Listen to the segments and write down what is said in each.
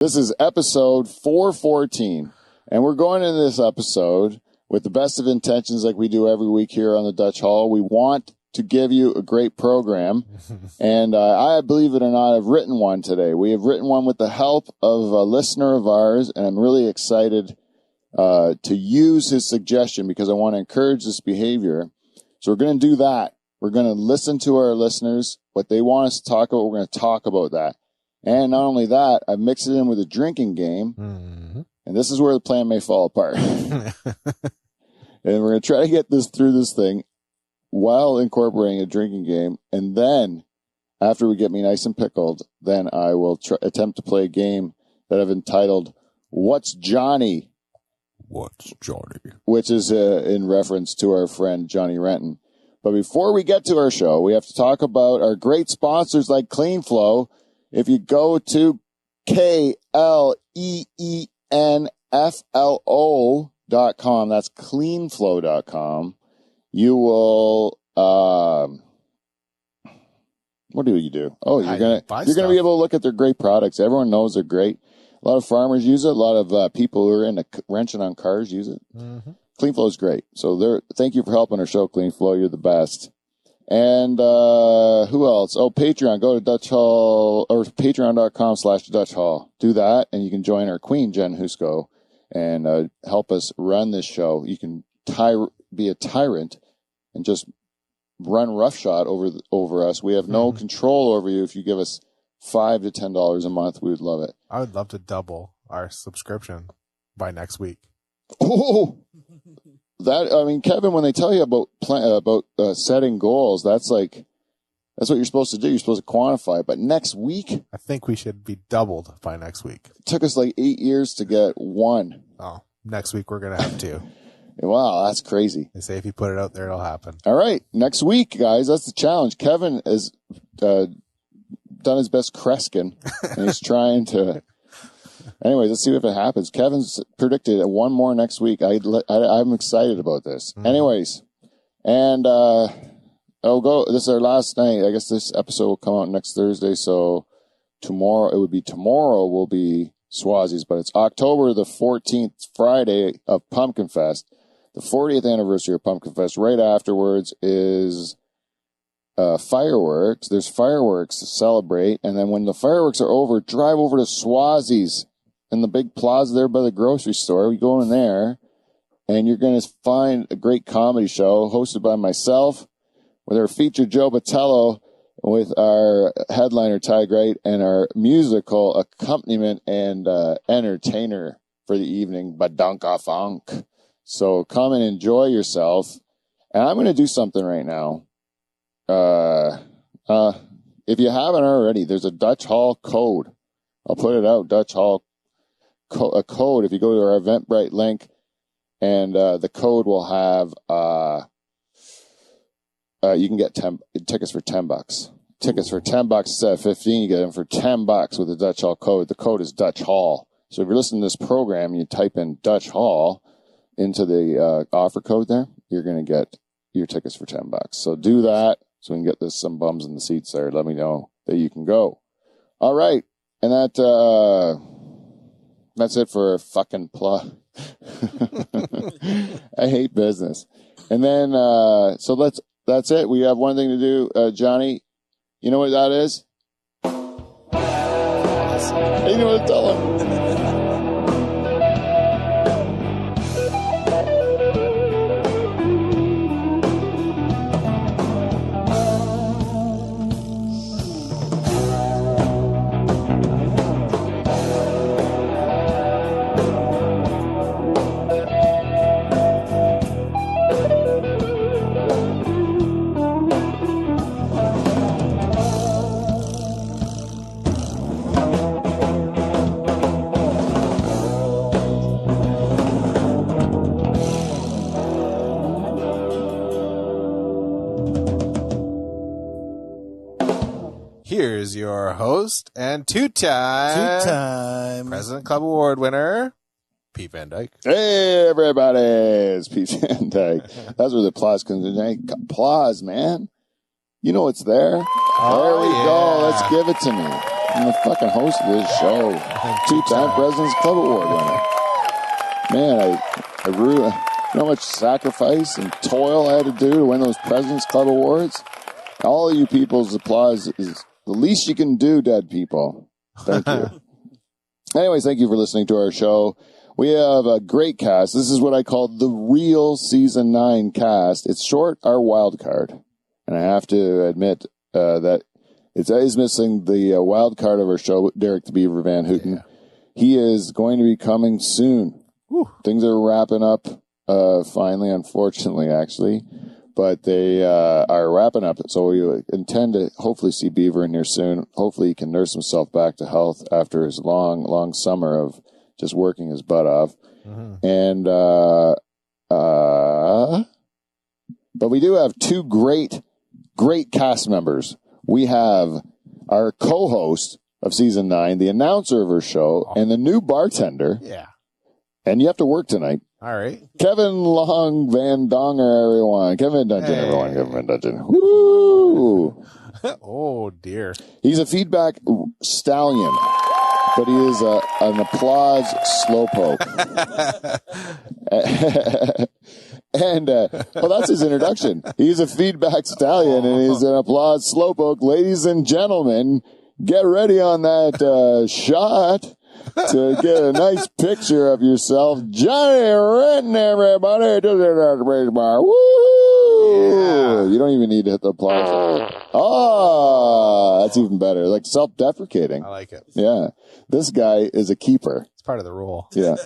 This is episode 414, and we're going into this episode with the best of intentions like we do every week here on the Dutch Hall. We want to give you a great program, and I, believe it or not, have written one today. We have written one with the help of a listener of ours, and I'm really excited to use his suggestion because I want to encourage this behavior. So we're going to do that. We're going to listen to our listeners, what they want us to talk about. We're going to talk about that. And not only that, I've mixed it in with a drinking game. Mm-hmm. And this is where the plan may fall apart. And we're going to try to get this through this thing while incorporating a drinking game. And then, after we get me nice and pickled, then I will attempt to play a game that I've entitled, What's Johhny? What's Johhny? Which is in reference to our friend Johnny Renton. But before we get to our show, we have to talk about our great sponsors like Clean Flow. If you go to KLEENFLO.com, that's cleanflow.com, you will, what do you do? Oh, you're going to be able to look at their great products. Everyone knows they're great. A lot of farmers use it. A lot of people who are into wrenching on cars use it. Mm-hmm. Clean Flow is great. So thank you for helping our show, Clean Flow. You're the best. And who else? Oh, Patreon. Go to Dutch Hall or patreon.com/Dutch Hall. Do that, and you can join our queen, Jen Husko, and help us run this show. You can be a tyrant and just run roughshod over us. We have no control over you. If you give us $5 to $10 a month, we would love it. I would love to double our subscription by next week. Oh! Kevin, when they tell you about setting goals, that's what you're supposed to do. You're supposed to quantify it. But next week, I think we should be doubled by next week. It took us like 8 years to get one. Oh, next week we're gonna have 2. Wow, that's crazy. They say if you put it out there, it'll happen. All right, next week, guys. That's the challenge. Kevin has done his best Kreskin, and he's trying to. Anyways, let's see if it happens. Kevin's predicted one more next week. I'm excited about this. Mm-hmm. Anyways, and this is our last night. I guess this episode will come out next Thursday. So tomorrow will be Swazies, but it's October the 14th, Friday of Pumpkin Fest, the 40th anniversary of Pumpkin Fest. Right afterwards is fireworks. There's fireworks to celebrate, and then when the fireworks are over, drive over to Swazies. In the big plaza there by the grocery store. We go in there, and you're going to find a great comedy show hosted by myself, with our feature Joe Botello, with our headliner Ty Great, and our musical accompaniment and entertainer for the evening, Badunka Funk. So come and enjoy yourself. And I'm going to do something right now. If you haven't already, there's a Dutch Hall code. I'll put it out, Dutch Hall a code. If you go to our Eventbrite link, and the code will have you can get tickets for $10. Tickets for $10 instead of $15. You get them for $10 with the Dutch Hall code. The code is Dutch Hall. So if you're listening to this program, you type in Dutch Hall into the offer code there. You're going to get your tickets for $10. So do that so we can get some bums in the seats there. Let me know that you can go. All right, and that's it for a fucking plug. I hate business. And then, that's it. We have one thing to do. Johhny, you know what that is? You know what to tell him. Here's your host and two-time President Club Award winner, Pete Van Dyke. Hey, everybody. It's Pete Van Dyke. That's where the applause comes in. Hey, applause, man. You know it's there. Oh, there we go. Let's give it to me. I'm the fucking host of this show. Two-time President's Club Award winner. Man, I really, you know how much sacrifice and toil I had to do to win those President's Club Awards? All of you people's applause is the least you can do, dead people. Thank you. Anyways, thank you for listening to our show. We have a great cast. This is what I call the real Season 9 cast. It's short, our wild card. And I have to admit that it's always missing the wild card of our show, Derek the Beaver Van Houten. Yeah. He is going to be coming soon. Whew. Things are wrapping up finally, unfortunately, actually. But they are wrapping up. So we intend to hopefully see Beaver in here soon. Hopefully he can nurse himself back to health after his long, long summer of just working his butt off. Mm-hmm. And but we do have two great cast members. We have our co-host of Season 9, the announcer of our show, and the new bartender. Yeah. And you have to work tonight. All right. Kevin Long Van Donger, everyone. Kevin Van Dungeon, everyone. Kevin Van Dungeon. Woo! Oh, dear. He's a feedback stallion, but he is an applause slowpoke. And, well, that's his introduction. He's a feedback stallion, and he's an applause slowpoke. Ladies and gentlemen, get ready on that shot to get a nice picture of yourself. Johhny Renton, everybody. Woo! Yeah. You don't even need to hit the applause. Oh, that's even better. Like self-deprecating. I like it. Yeah. This guy is a keeper. It's part of the rule. Yeah.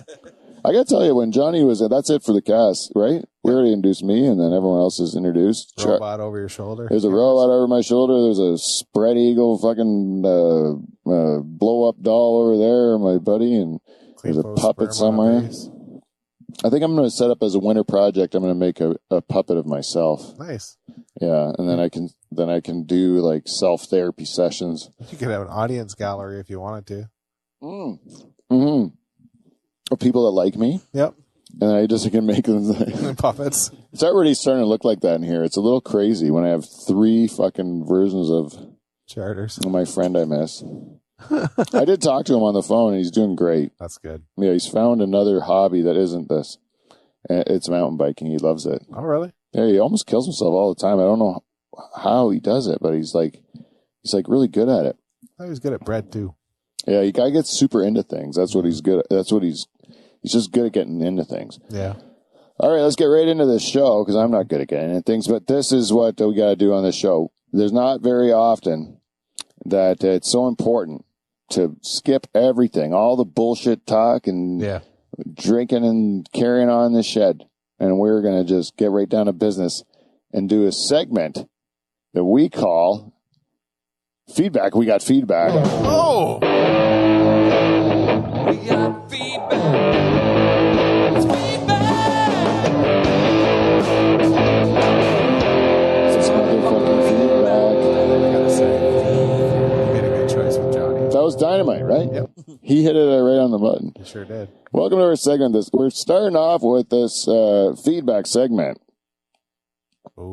I got to tell you, when Johhny was that's it for the cast, right? We already introduced me, and then everyone else is introduced. Robot over your shoulder. There's a robot over my shoulder. There's a spread eagle fucking blow up doll over there, my buddy, and there's a puppet somewhere. I think I'm going to set up as a winter project. I'm going to make a puppet of myself. Nice. Yeah, and then I can do like self therapy sessions. You could have an audience gallery if you wanted to. Mm-hmm. Of people that like me. Yep. And I just can make them puppets. It's already starting to look like that in here. It's a little crazy when I have 3 fucking versions of charters. My friend I miss. I did talk to him on the phone, and he's doing great. That's good. Yeah, he's found another hobby that isn't this. It's mountain biking. He loves it. Oh, really? Yeah, he almost kills himself all the time. I don't know how he does it, but he's like really good at it. I thought he was good at bread too. Yeah, he guy gets super into things. That's what he's good at. That's what he's just good at getting into things. Yeah. All right, let's get right into this show, because I'm not good at getting into things, but this is what we got to do on this show. There's not very often that it's so important to skip everything, all the bullshit talk and drinking and carrying on in the shed. And we're going to just get right down to business and do a segment that we call Feedback. We got feedback. Oh! We got feedback. It's feedback. It's motherfucking feedback. I gotta say, you made a good choice with Johhny. That was dynamite, right? Yep. He hit it right on the button. He sure did. Welcome to our segment. We're starting off with this feedback segment. Ooh.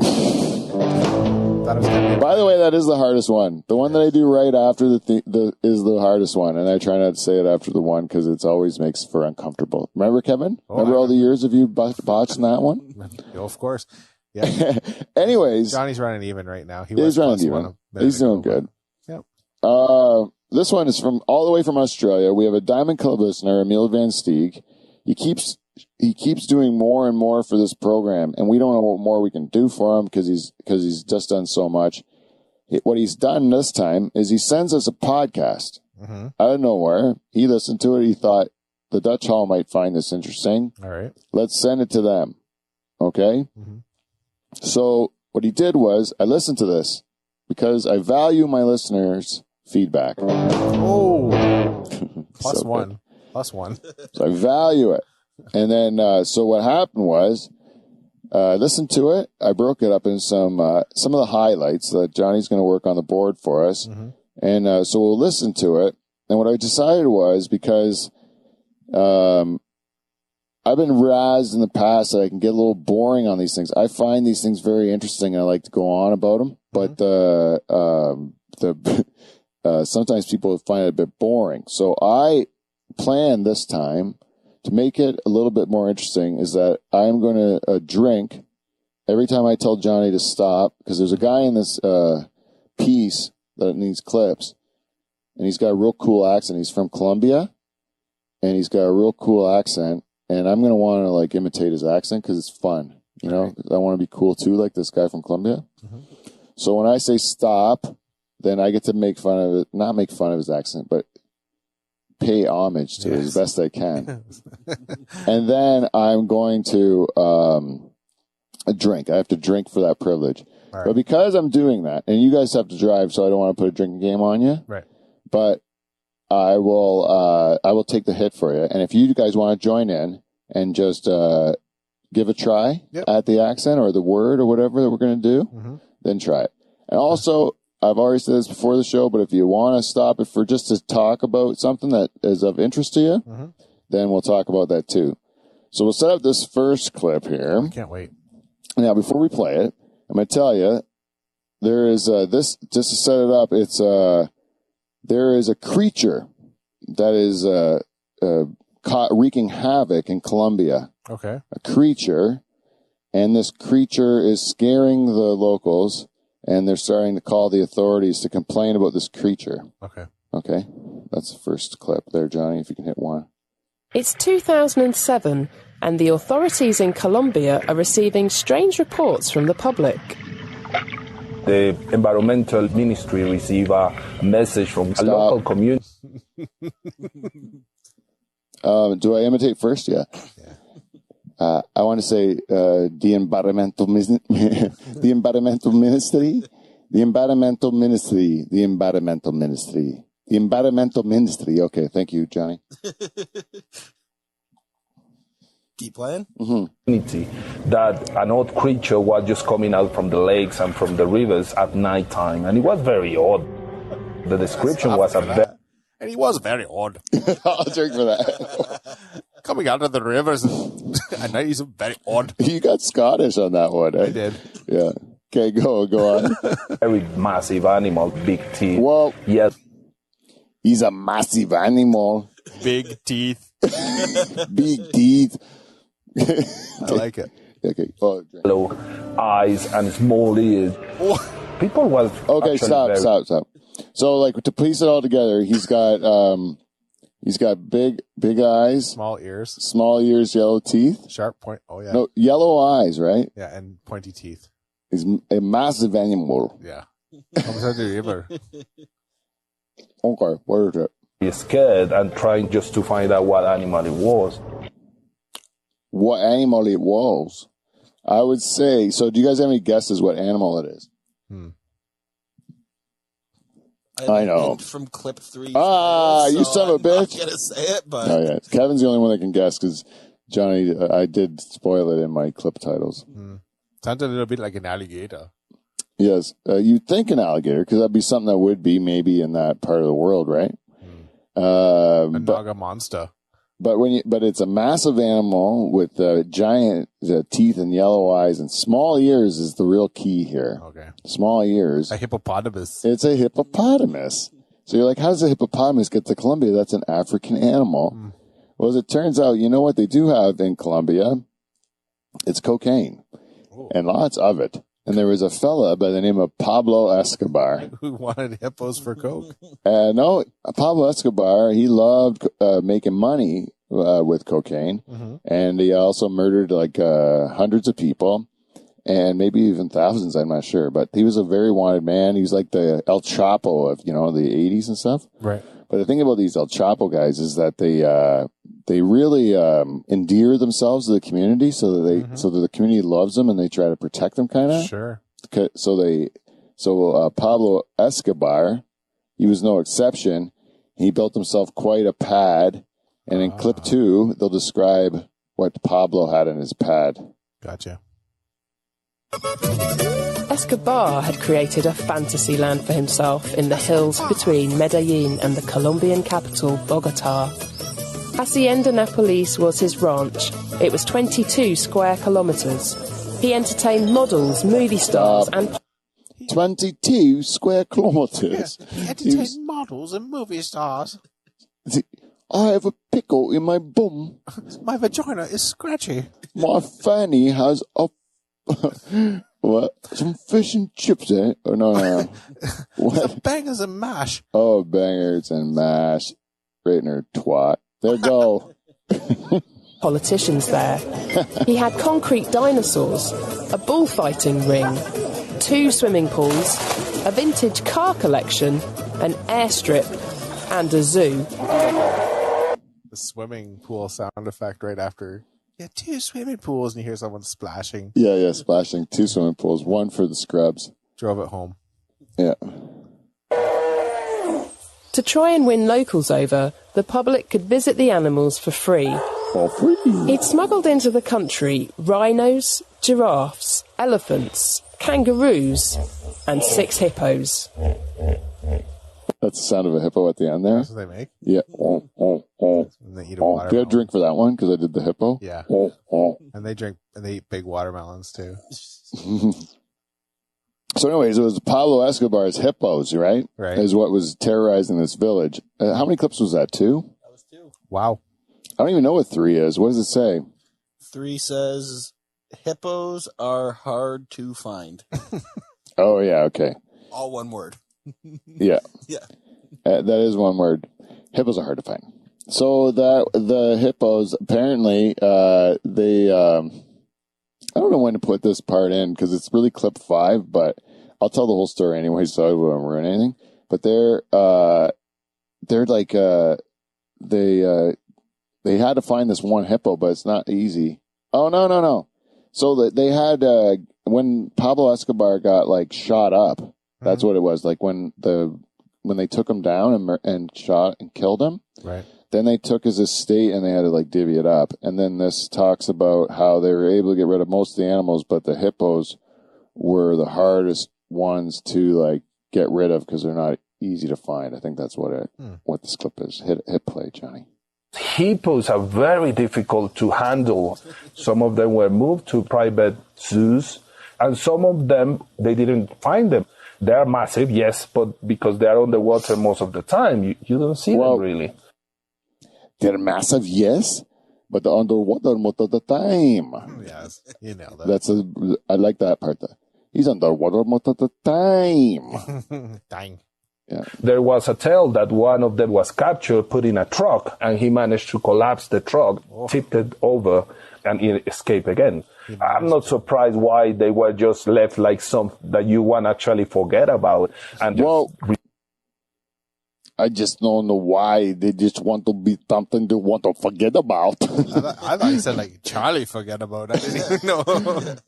Thought it was gonna be By the way, that is the hardest one. The one that I do right after the is the hardest one, and I try not to say it after the one because it always makes for uncomfortable. Remember, Kevin? Remember all the years of you botching that one? Oh, of course. Yeah. Anyways, Johnny's running even right now. He's running even. He's doing good. Yep. This one is from all the way from Australia. We have a Diamond Club listener, Emiel Van Steeg. He keeps doing more and more for this program, and we don't know what more we can do for him because he's just done so much. What he's done this time is he sends us a podcast out of nowhere. He listened to it. He thought the Dutch Hall might find this interesting. All right. Let's send it to them. Okay? Mm-hmm. So what he did was I listened to this because I value my listeners' feedback. Oh. Plus So one. good. Plus one. So I value it. And then, so what happened was, I listened to it. I broke it up in some of the highlights that Johnny's going to work on the board for us. Mm-hmm. And, so we'll listen to it. And what I decided was because, I've been razzed in the past that I can get a little boring on these things. I find these things very interesting and I like to go on about them. But, sometimes people find it a bit boring. So I plan this time to make it a little bit more interesting is that I'm going to drink every time I tell Johhny to stop, because there's a guy in this piece that needs clips, and he's got a real cool accent. He's from Colombia, and he's got a real cool accent, and I'm going to want to like imitate his accent because it's fun, you know. I want to be cool too, like this guy from Colombia. So when I say stop, then I get to make fun of it, not make fun of his accent, but pay homage to it as best I can. And then I'm going to drink. I have to drink for that privilege. Right. But because I'm doing that, and you guys have to drive, so I don't want to put a drinking game on you. Right. But I will take the hit for you. And if you guys want to join in and just give a try at the accent or the word or whatever that we're going to do, then try it. And also, I've already said this before the show, but if you want to stop it for just to talk about something that is of interest to you, then we'll talk about that too. So we'll set up this first clip here. I can't wait. Now, before we play it, I'm going to tell you, there is this, just to set it up, it's there is a creature that is caught wreaking havoc in Colombia. Okay. A creature, and this creature is scaring the locals, and they're starting to call the authorities to complain about this creature. Okay. Okay? That's the first clip there, Johhny, if you can hit one. It's 2007, and the authorities in Colombia are receiving strange reports from the public. The environmental ministry received a message from a local community. Do I imitate first? Yeah. I want to say the environmental ministry, the environmental ministry, the environmental ministry, the environmental ministry, the environmental ministry. Okay, thank you, Johhny. Keep playing. That an odd creature was just coming out from the lakes and from the rivers at nighttime, and it was very odd. The description was and he was very odd. I'll drink for that. Coming out of the rivers at night, he's very odd. You got Scottish on that one, eh? I did. Yeah. Okay, go on. very massive animal, big teeth. Well, yes. He's a massive animal. Big teeth. Big teeth. I like it. Okay. Oh, yellow eyes and small ears. People was okay. Stop. So, like, to piece it all together, he's got big eyes, small ears, yellow teeth, sharp point. Oh yeah. No, yellow eyes, right? Yeah, and pointy teeth. He's a massive animal. Yeah. Okay, what is it? He's scared and trying just to find out what animal it was. What animal it was? I would say. So, do you guys have any guesses what animal it is? I know. From clip 3. You son of a bitch. I'm not gonna say it, but oh yeah, Kevin's the only one that can guess because Johhny, I did spoil it in my clip titles. Sounds a little bit like an alligator. Yes, you'd think an alligator because that'd be something that would be maybe in that part of the world, right? A naga monster. But it's a massive animal with giant teeth and yellow eyes and small ears is the real key here. Okay. Small ears. A hippopotamus. It's a hippopotamus. So you're like, how does a hippopotamus get to Colombia? That's an African animal. Well, as it turns out, you know what they do have in Colombia? It's cocaine. And lots of it. And there was a fella by the name of Pablo Escobar. Who wanted hippos for coke? No, Pablo Escobar, he loved making money with cocaine. And he also murdered like hundreds of people and maybe even thousands, I'm not sure. But he was a very wanted man. He was like the El Chapo of, the 80s and stuff. Right. But the thing about these El Chapo guys is that they really endear themselves to the community, so that the community loves them and they try to protect them, kind of. Sure. So Pablo Escobar, he was no exception. He built himself quite a pad, and in clip 2, they'll describe what Pablo had in his pad. Gotcha. Escobar had created a fantasy land for himself in the hills between Medellin and the Colombian capital, Bogota. Hacienda Nápoles was his ranch. It was 22 square kilometers. He entertained models, movie stars, and... 22 square kilometers. Entertain models and movie stars. I have a pickle in my bum. My vagina is scratchy. My fanny has a what? Some fish and chips in it? Oh, no. What? Bangers and mash. Oh, bangers and mash. Right in her twat. There go. Politicians there. He had concrete dinosaurs, a bullfighting ring, 2 swimming pools, a vintage car collection, an airstrip, and a zoo. The swimming pool sound effect right after. Yeah, 2 swimming pools, and you hear someone splashing. Yeah, splashing. 2 swimming pools, 1 for the scrubs. Drove it home. Yeah. To try and win locals over, the public could visit the animals for free. For free. He'd smuggled into the country rhinos, giraffes, elephants, kangaroos, and 6 hippos. That's the sound of a hippo at the end there. That's what they make? Yeah. And they eat a Did I watermelon. drink for that one? Because I did the hippo. Yeah. Oh. And they eat big watermelons too. So anyways, it was Pablo Escobar's hippos, right? Right. Is what was terrorizing this village. How many clips was that? 2? That was 2. Wow. I don't even know what 3 is. What does it say? 3 says, hippos are hard to find. Oh, yeah, okay. All one word. Yeah. Yeah. That is one word. Hippos are hard to find. So the hippos, apparently, I don't know when to put this part in because it's really clip 5, but I'll tell the whole story anyway, so I won't ruin anything. But they had to find this one hippo, but it's not easy. Oh, no. So they had, when Pablo Escobar got like shot up, that's what it was. Like when they took him down and shot and killed him. Right. Then they took his estate and they had to like divvy it up. And then this talks about how they were able to get rid of most of the animals, but the hippos were the hardest ones to like get rid of because they're not easy to find. I think that's what this clip is. Hit play, Johnny. Hippos are very difficult to handle. Some of them were moved to private zoos, and some of them, they didn't find them. They are massive, yes, but because they are underwater most of the time, you don't see them really. They're massive, yes, but they're underwater most of the time. Yes, you nailed it. I like that part there. He's underwater most of the time. Dang. Yeah. There was a tale that one of them was captured, put in a truck, and he managed to collapse the truck, tipped it over, and it escaped again. I'm not surprised why they were just left like some that you want to actually forget about. And I just don't know why they just want to be something they want to forget about. I thought you said like Charlie forget about it. I didn't even know.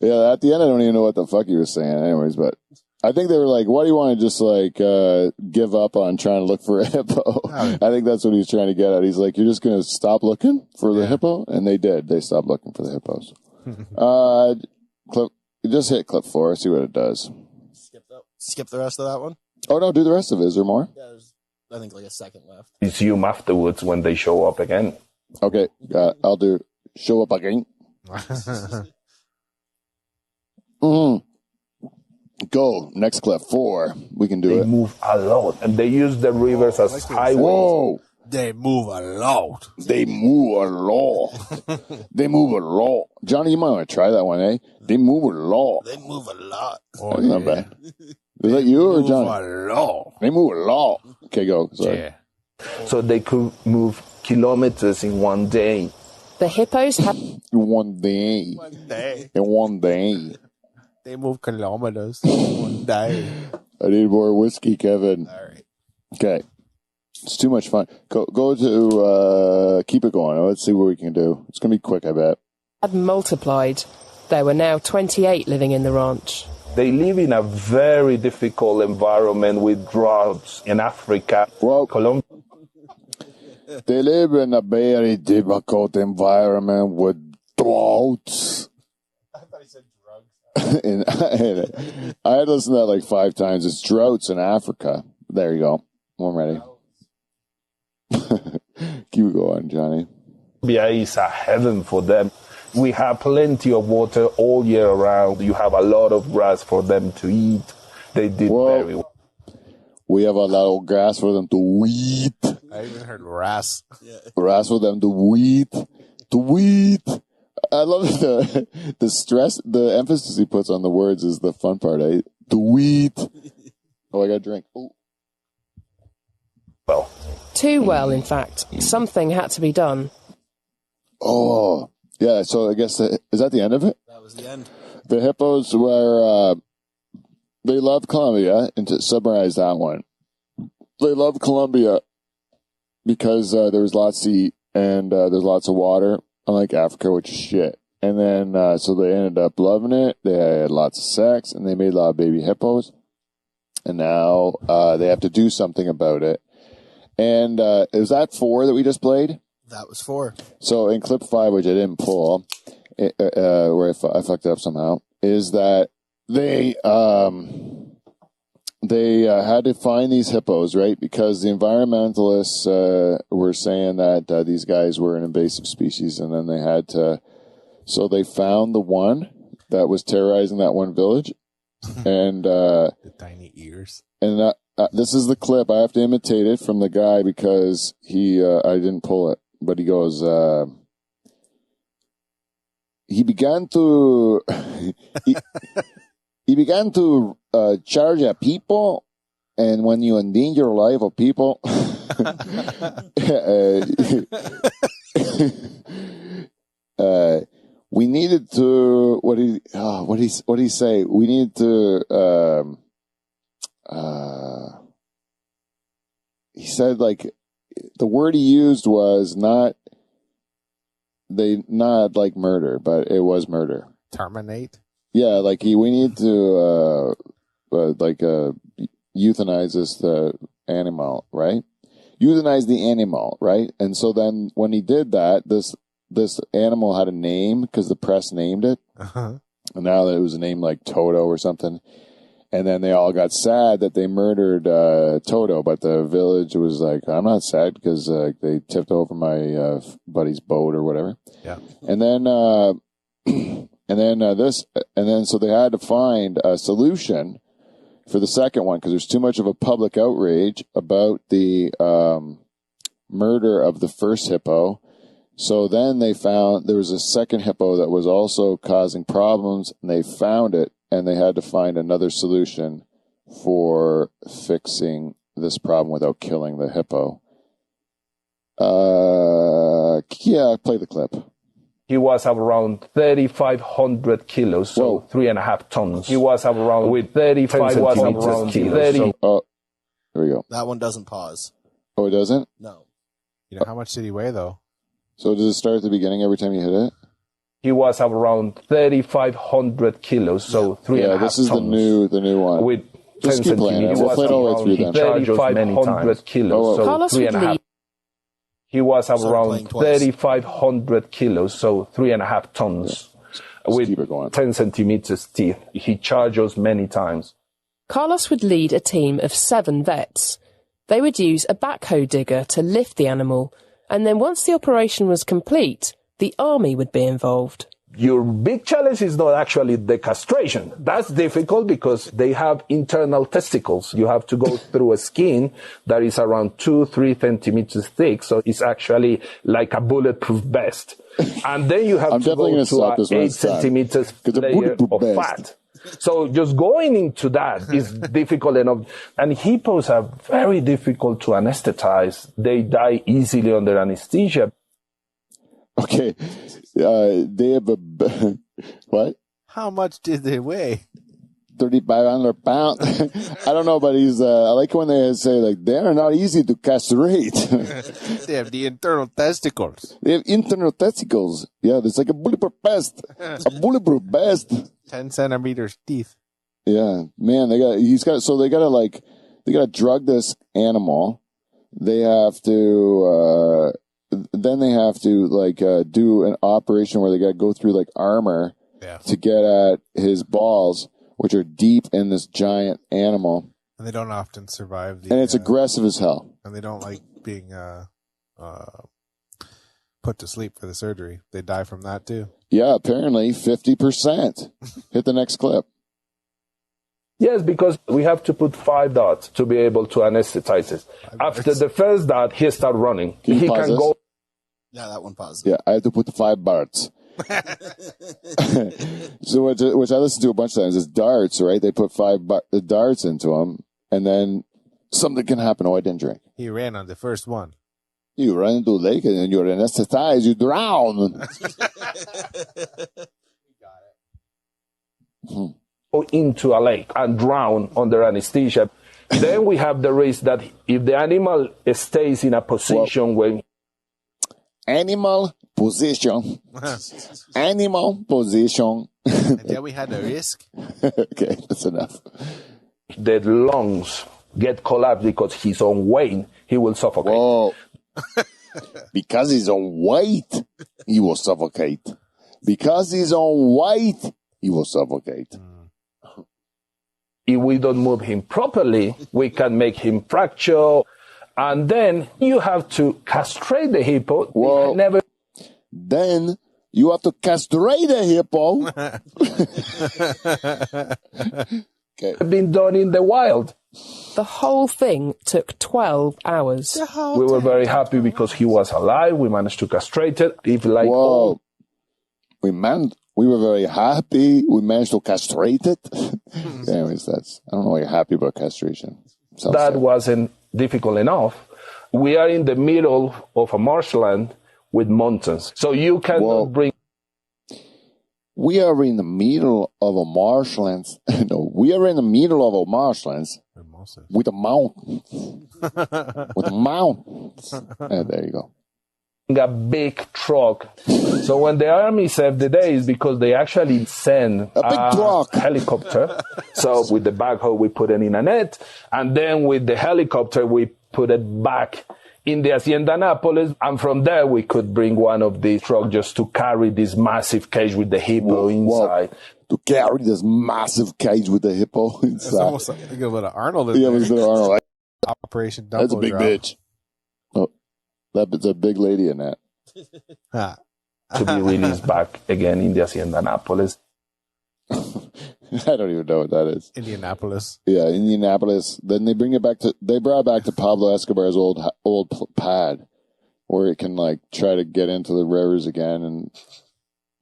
Yeah, at the end I don't even know what the fuck he was saying anyways, but I think they were like, why do you want to just like give up on trying to look for a hippo? I think that's what he's trying to get at. He's like, you're just going to stop looking for the hippo? And they did. They stopped looking for the hippos. Just hit clip 4, see what it does. Skip the rest of that one? Oh, no, do the rest of it. Is there more? Yeah, there's, I think, like a second left. resume afterwards when they show up again. Okay, I'll do show up again. Go, next clip, 4. We can do They it. move a lot, and they use the rivers as highways. Whoa! They move a lot. They move a lot. They move a lot. Johnny, you might want to try that one, eh? They move a lot. They move a lot. That's not bad. Is that you or Johnny? Move a lot. They move a lot. Okay, go. Sorry. Yeah. So they could move kilometers in one day. The hippos had In one day. In one day. They move kilometers one day. I need more whiskey, Kevin. All right. Okay. It's too much fun. Go to, keep it going. Let's see what we can do. It's going to be quick, I bet. multiplied. There were now 28 living in the ranch. They live in a very difficult environment with droughts in Africa. Well, Colombia. They live in a very difficult environment with droughts. I thought he said drugs. and I had listened to that like 5 times. It's droughts in Africa. There you go. I'm ready. Keep going, Johnny. Colombia is a heaven for them. We have plenty of water all year round. You have a lot of grass for them to eat. They did Well, very well. We have a lot of grass for them to eat. I even heard Ras. Grass for them to eat. To eat. I love the stress, the emphasis he puts on the words is the fun part. To eat. Oh, I got a drink. Oh. Well, Too well, in fact. Something had to be done. Oh. Yeah, so I guess, is that the end of it? That was the end. The hippos were, they love Colombia, and to summarize that one, they love Colombia because there was lots to eat and there's lots of water, unlike Africa, which is shit. And then, so they ended up loving it. They had lots of sex, and they made a lot of baby hippos. And now they have to do something about it. And is that 4 that we just played? That was 4. So in clip 5, which I didn't pull, where I fucked it up somehow, is that they had to find these hippos, right? Because the environmentalists were saying that these guys were an invasive species, and then they had to. So they found the one that was terrorizing that one village, and The tiny ears. and this is the clip. I have to imitate it from the guy because I didn't pull it, but he goes. He began to. He began to charge at people, and when you endanger the life of people, we needed to. What did he say? We needed to. He said like the word he used was not like murder, but it was murder. Terminate. Yeah, like we need to euthanize this animal, right? Euthanize the animal, right? And so then when he did that, this animal had a name because the press named it, Uh-huh. and now that it was a name like Toto or something. And then they all got sad that they murdered Toto, but the village was like, "I'm not sad because they tipped over my buddy's boat or whatever." Yeah. And then. So they had to find a solution for the second one because there's too much of a public outrage about the murder of the first hippo. So then they found there was a second hippo that was also causing problems, and they found it, and they had to find another solution for fixing this problem without killing the hippo. Yeah, play the clip. he was around 3,500 kilos, so Whoa. 3.5 tons. He was around with 35 was around kilos. 30. Oh, here we go. That one doesn't pause. Oh, it doesn't? No. You know how much did he weigh though? So does it start at the beginning every time you hit it? He was around 3,500 kilos, so 3.5 Yeah, this is tons. the new one. With Just 10 keep playing it. centimeters. We'll play it all the way through then. 3,500 kilos, Oh, so Carlos would 3.5. lead. He was playing around twice. 3,500 kilos, so 3.5 tons. With keep it going. 10 centimeters teeth. He charged us many times. Carlos would lead a team of 7 vets. They would use a backhoe digger to lift the animal, and then once the operation was complete, the army would be involved. Your big challenge is not actually the castration. That's difficult because they have internal testicles. You have to go through a skin that is around 2-3 centimeters thick. So it's actually like a bulletproof vest. And then you have I'm to definitely go gonna to stop an this one 8 this time. centimeters 'Cause a layer bulletproof of vest. fat. So just going into that is difficult enough. And hippos are very difficult to anesthetize. They die easily under anesthesia. Okay. They have a what? How much did they weigh? 3,500 pounds. I don't know, but he's. I like when they say like they are not easy to castrate. They have the internal testicles. They have internal testicles. Yeah, it's like a bulletproof vest. A bulletproof vest. 10 centimeters teeth. Yeah, man, they gotta drug this animal. They have to, then they have to do an operation where they gotta go through like armor Yeah. to get at his balls, which are deep in this giant animal. And they don't often survive the. And it's aggressive as hell. And they don't like being put to sleep for the surgery. They die from that too. Yeah, apparently 50%. Hit the next clip. Yes, because we have to put 5 dots to be able to anesthetize it. After the first dot, he start running. Can you He pause can this? go. Yeah, that one paused. Yeah, I have to put the 5 darts. So which I listen to a bunch of times is darts, right? They put the darts into them, and then something can happen. Oh, I didn't drink. He ran on the first one. You run into a lake and you're anesthetized. You drown. Go into a lake and drown under anesthesia. Then we have the risk that if the animal stays in a position where Animal position. Animal position. And then we had the risk. Okay, that's enough. the lungs get collapsed because he's on weight, he will suffocate. Whoa. Because he's on weight, he will suffocate. Because he's on weight, he will suffocate. If we don't move him properly, we can make him fracture. And then you have to castrate the hippo. Whoa. It never Then you have to castrate a hippo. Okay. been done in the wild. The whole thing took 12 hours. We were very happy because he was alive. We managed to castrate it. If like Whoa. We were very happy. We managed to castrate it. Anyways, I don't know why you're happy about castration. Sounds that sad. wasn't difficult enough. We are in the middle of a marshland with mountains. So you Whoa. cannot bring We are in the middle of a marshland. No, we are in the middle of a marshland with a mountain. With mountains. There you go. a big truck. So when the army saved the day is because they actually send A big truck. helicopter. So with the backhoe, we put it in a net. And then with the helicopter, we put it back in the Hacienda Nápoles. And from there, we could bring one of these trucks just to carry this massive cage with the hippo inside. To carry this massive cage with the hippo It's inside. almost like a little bit of Arnold in Yeah, there. it was Arnold. Operation That's a Dumbo big Drop. bitch. Oh, that's a big lady in that. Ha. To be released back again in the Hacienda Nápoles. I don't even know what that is. Indianapolis. Yeah, Indianapolis. Then they brought it back to Pablo Escobar's old pad, where it can like try to get into the rivers again. And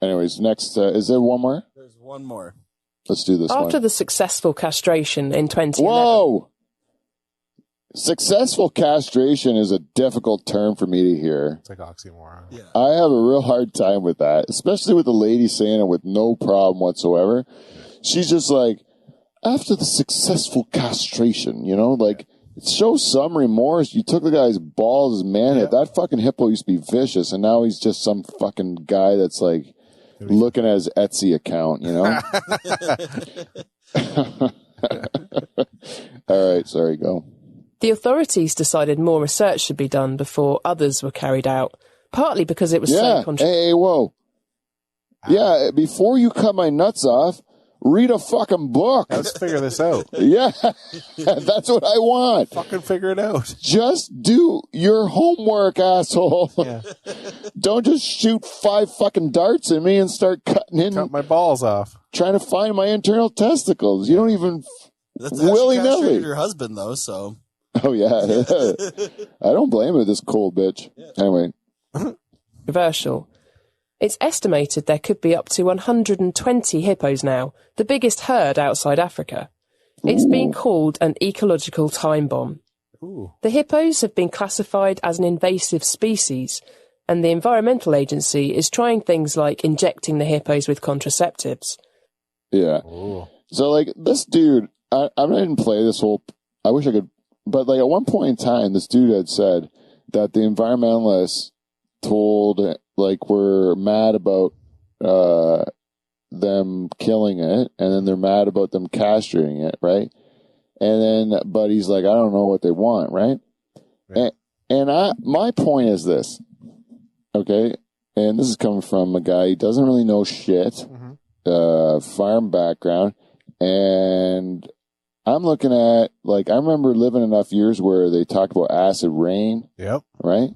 anyways, next, is there one more? There's one more. Let's do this After one. the successful castration in 2011, Whoa! Successful castration is a difficult term for me to hear. It's like oxymoron. Yeah. I have a real hard time with that, especially with the lady saying it with no problem whatsoever. She's just like, after the successful castration, like, it shows some remorse. You took the guy's balls as manhood. That fucking hippo used to be vicious, and now he's just some fucking guy that's like looking at his Etsy account, All right, sorry, go. the authorities decided more research should be done before others were carried out, partly because it was so Yeah, controversial. hey, whoa. Yeah, before you cut my nuts off, read a fucking book. Let's figure this out. Yeah, that's what I want. Fucking figure it out. Just do your homework, asshole. Yeah. Don't just shoot 5 fucking darts at me and start cutting in, Cut my balls off. trying to find my internal testicles. You don't even That's actually willy-nilly. castrated your husband, though, so. Oh, yeah. I don't blame her, this cold bitch. Anyway, It's estimated there could be up to 120 hippos now, the biggest herd outside Africa. It's been called an ecological time bomb. Ooh. The hippos have been classified as an invasive species, and the Environmental Agency is trying things like injecting the hippos with contraceptives. yeah. Ooh. So, like, this dude, I didn't play this whole, I wish I could, but, like, at one point in time, this dude had said that the environmentalists told, like, we're mad about them killing it, and then they're mad about them castrating it, right? And then, but he's like, I don't know what they want, right? And my point is this, okay? And this is coming from a guy, he doesn't really know shit, farm background, and I'm looking at, like, I remember living enough years where they talked about acid rain, Yep. right?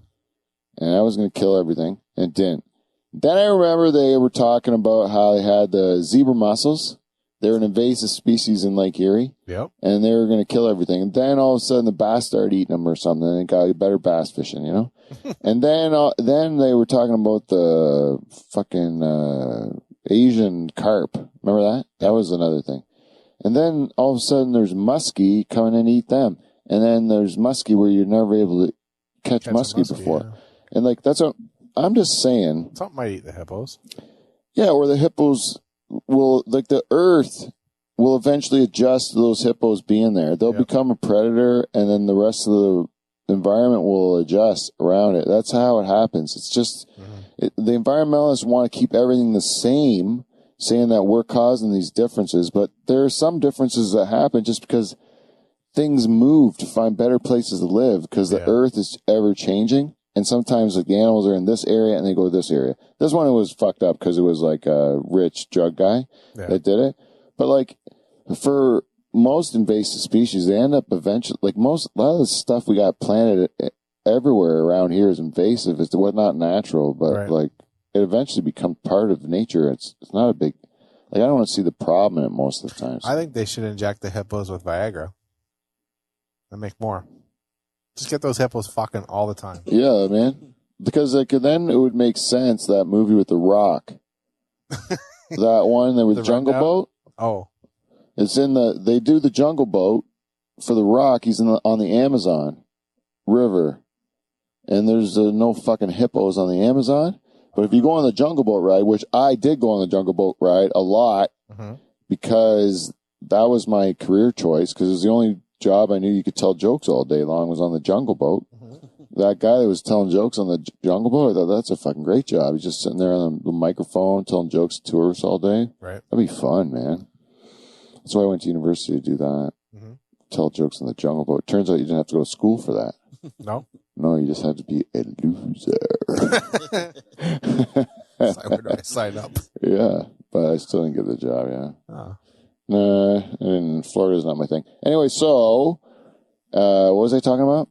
And I was going to kill everything, and it didn't. Then I remember they were talking about how they had the zebra mussels. They're an invasive species in Lake Erie. Yep. And they were going to kill everything. And then all of a sudden the bass started eating them or something, and it got better bass fishing, you know? And then they were talking about the fucking Asian carp. Remember that? That was another thing. And then all of a sudden there's muskie coming and eat them. And then there's muskie where you're never able to catch muskie before. Yeah. And like, that's what I'm just saying. Something might eat the hippos. Yeah, or the hippos will, like the earth will eventually adjust to those hippos being there. They'll become a predator, and then the rest of the environment will adjust around it. That's how it happens. It's just, the environmentalists want to keep everything the same, saying that we're causing these differences, but there are some differences that happen just because things move to find better places to live, because the earth is ever changing. And sometimes like the animals are in this area and they go to this area. This one was fucked up because it was like a rich drug guy that did it. But like for most invasive species, they end up eventually, like a lot of the stuff we got planted everywhere around here is invasive. It's not natural, but like it eventually becomes part of nature. It's not a big, like I don't want to see the problem in it most of the time. I think they should inject the hippos with Viagra and make more. Just get those hippos fucking all the time. Yeah, man. Because like then it would make sense, that movie with The Rock. That one that was Jungle Boat. Oh. It's in they do the Jungle Boat for The Rock. He's on the Amazon River. And there's no fucking hippos on the Amazon. But if you go on the Jungle Boat ride, which I did go on the Jungle Boat ride a lot, because that was my career choice, because it was the only job I knew you could tell jokes all day long was on the Jungle Boat. That guy that was telling jokes on the Jungle Boat, I thought that's a fucking great job. He's just sitting there on the microphone telling jokes to tourists all day. Right. That'd be fun, man. That's why I went to university to do that. Tell jokes on the Jungle Boat. Turns out you didn't have to go to school for that. No, you just have to be a loser. Where do I sign up? Yeah, but I still didn't get the job, yeah. Oh. Nah, and Florida's not my thing. Anyway, so, what was I talking about?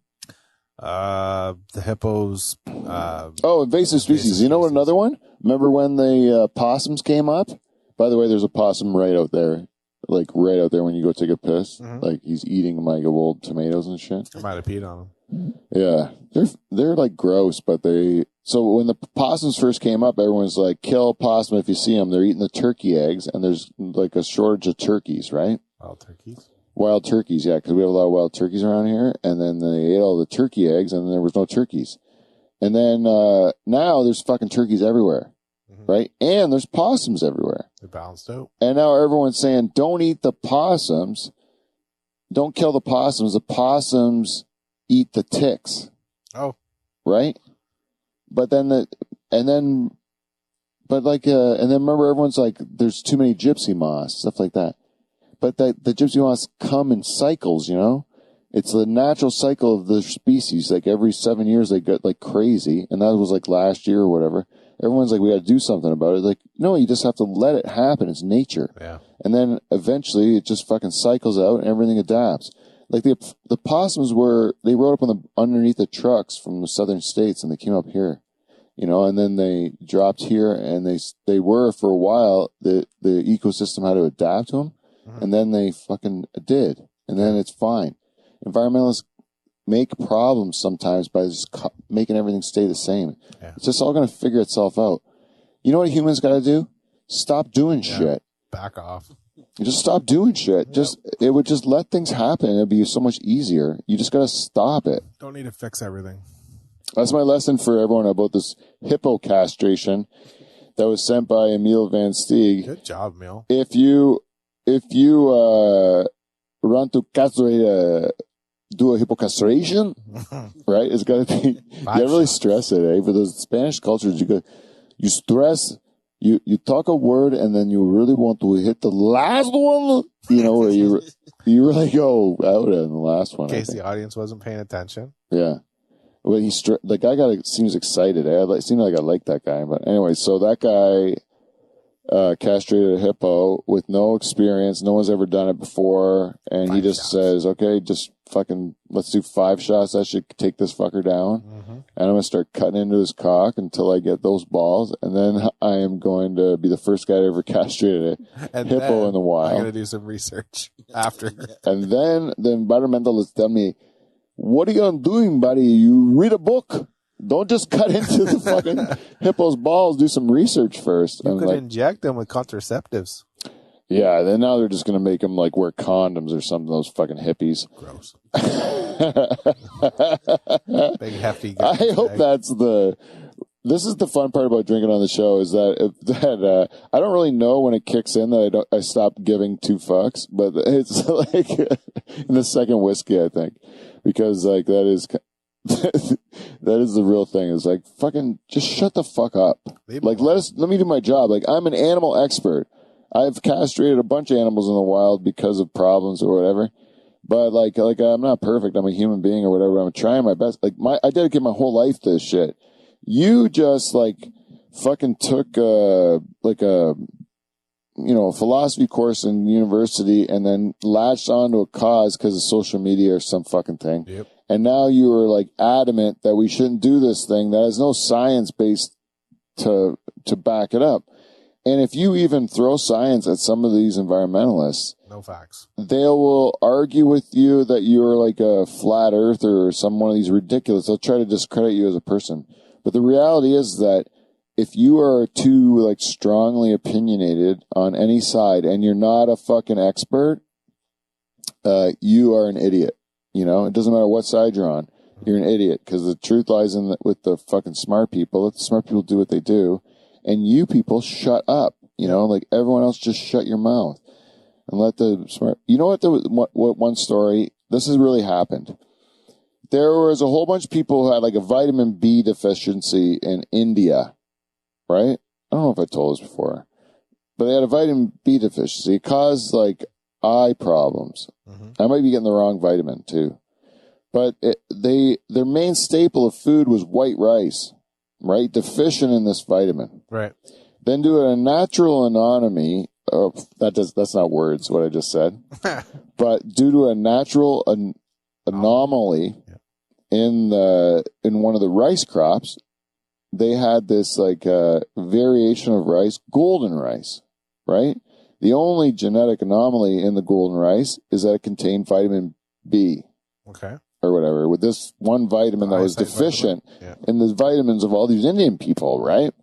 The hippos. Invasive species. You know what, another one? Remember when the possums came up? By the way, there's a possum right out there. Like, right out there when you go take a piss. Like, he's eating, like, old tomatoes and shit. I might have peed on them. Yeah. They're like, gross, but so when the possums first came up, everyone's like, kill a possum if you see them. They're eating the turkey eggs, and there's, like, a shortage of turkeys, right? Wild turkeys? Wild turkeys, yeah, because we have a lot of wild turkeys around here, and then they ate all the turkey eggs, and then there was no turkeys. And then now there's fucking turkeys everywhere, right? And there's possums everywhere. They're balanced out. And now everyone's saying, don't eat the possums. Don't kill the possums. The possums eat the ticks. Oh. Right? But then and then remember everyone's like, there's too many gypsy moths, stuff like that. But the gypsy moths come in cycles, you know? It's the natural cycle of the species. Like every 7 years they get like crazy. And that was like last year or whatever. Everyone's like, we got to do something about it. Like, no, you just have to let it happen. It's nature. Yeah. And then eventually it just fucking cycles out and everything adapts. Like the possums they rode up underneath the trucks from the southern states, and they came up here, you know, and then they dropped here, and they were for a while, the ecosystem had to adapt to them, and then they fucking did. And then it's fine. Environmentalists make problems sometimes by just making everything stay the same. Yeah. It's just all going to figure itself out. You know what humans got to do? Stop doing shit. Back off. Just stop doing shit. It would just let things happen. It'd be so much easier. You just got to stop it. Don't need to fix everything. That's my lesson for everyone about this hippo castration that was sent by Emiel Van Steeg. Good job, Emil. If you run to castrate do a hippo castration, right? It's got to be, you gotta really stress it, eh? For those Spanish cultures, you stress, you talk a word and then you really want to hit the last one, you know, where you really go out in the last one. In case the audience wasn't paying attention. Yeah. Well, the guy seems excited. It seemed like I like that guy. But anyway, so that guy castrated a hippo with no experience. No one's ever done it before. And he just says, okay, just fucking, let's do 5 shots. I should take this fucker down. And I'm going to start cutting into his cock until I get those balls. And then I am going to be the first guy to ever castrate a hippo in the wild. I'm going to do some research after. And then the environmentalists tell me, what are you doing, buddy? You read a book. Don't just cut into the fucking hippo's balls. Do some research first. You and could like, inject them with contraceptives. yeah, then now they're just going to make them like wear condoms or something, those fucking hippies. Gross. Big hefty guy. I hope this is the fun part about drinking on the show is that I don't really know when it kicks in that I stop giving 2 fucks, but it's like in the second whiskey, I think, because like that is the real thing. Is like fucking just shut the fuck up. Like let me do my job. Like I'm an animal expert. I've castrated a bunch of animals in the wild because of problems or whatever. But like I'm not perfect. I'm a human being or whatever. I'm trying my best. Like I dedicate my whole life to this shit. You just like fucking took a philosophy course in university and then latched onto a cause because of social media or some fucking thing. Yep. And now you are like adamant that we shouldn't do this thing that has no science base to back it up. And if you even throw science at some of these environmentalists, no facts. They will argue with you that you're like a flat earther or some one of these ridiculous. They'll try to discredit you as a person. But the reality is that if you are too like strongly opinionated on any side and you're not a fucking expert, you are an idiot. You know, it doesn't matter what side you're on. You're an idiot because the truth lies with the fucking smart people. Let the smart people do what they do. And you people shut up, you know, like everyone else just shut your mouth and let the smart, you know what one story, this has really happened. There was a whole bunch of people who had like a vitamin B deficiency in India, right? I don't know if I told this before, but they had a vitamin B deficiency. It caused like eye problems. I might be getting the wrong vitamin too, but their main staple of food was white rice. Right? Deficient in this vitamin. Right. Then do a natural anomaly. Oh, that's not words, what I just said. But due to a natural anomaly in one of the rice crops, they had this like variation of rice, golden rice, right? The only genetic anomaly in the golden rice is that it contained vitamin B. Okay. Or whatever, with this one vitamin that was deficient in the vitamins of all these Indian people, right?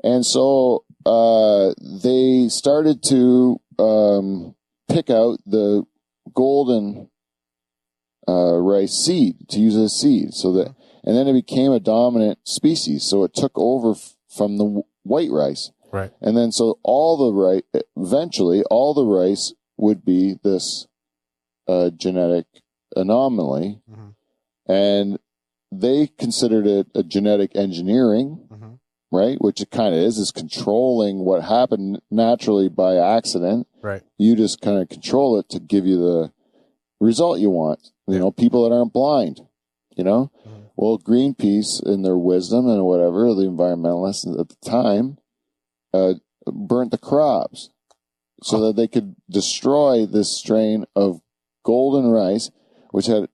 And so they started to pick out the golden rice seed to use as seed, and then it became a dominant species. So it took over from the white rice, right? And then so eventually all the rice would be this genetic anomaly, and they considered it a genetic engineering, right? Which it kind of is controlling what happened naturally by accident. Right. You just kind of control it to give you the result you want. You know, people that aren't blind, you know? Well, Greenpeace, in their wisdom and whatever, the environmentalists at the time, burnt the crops so that they could destroy this strain of golden rice, which had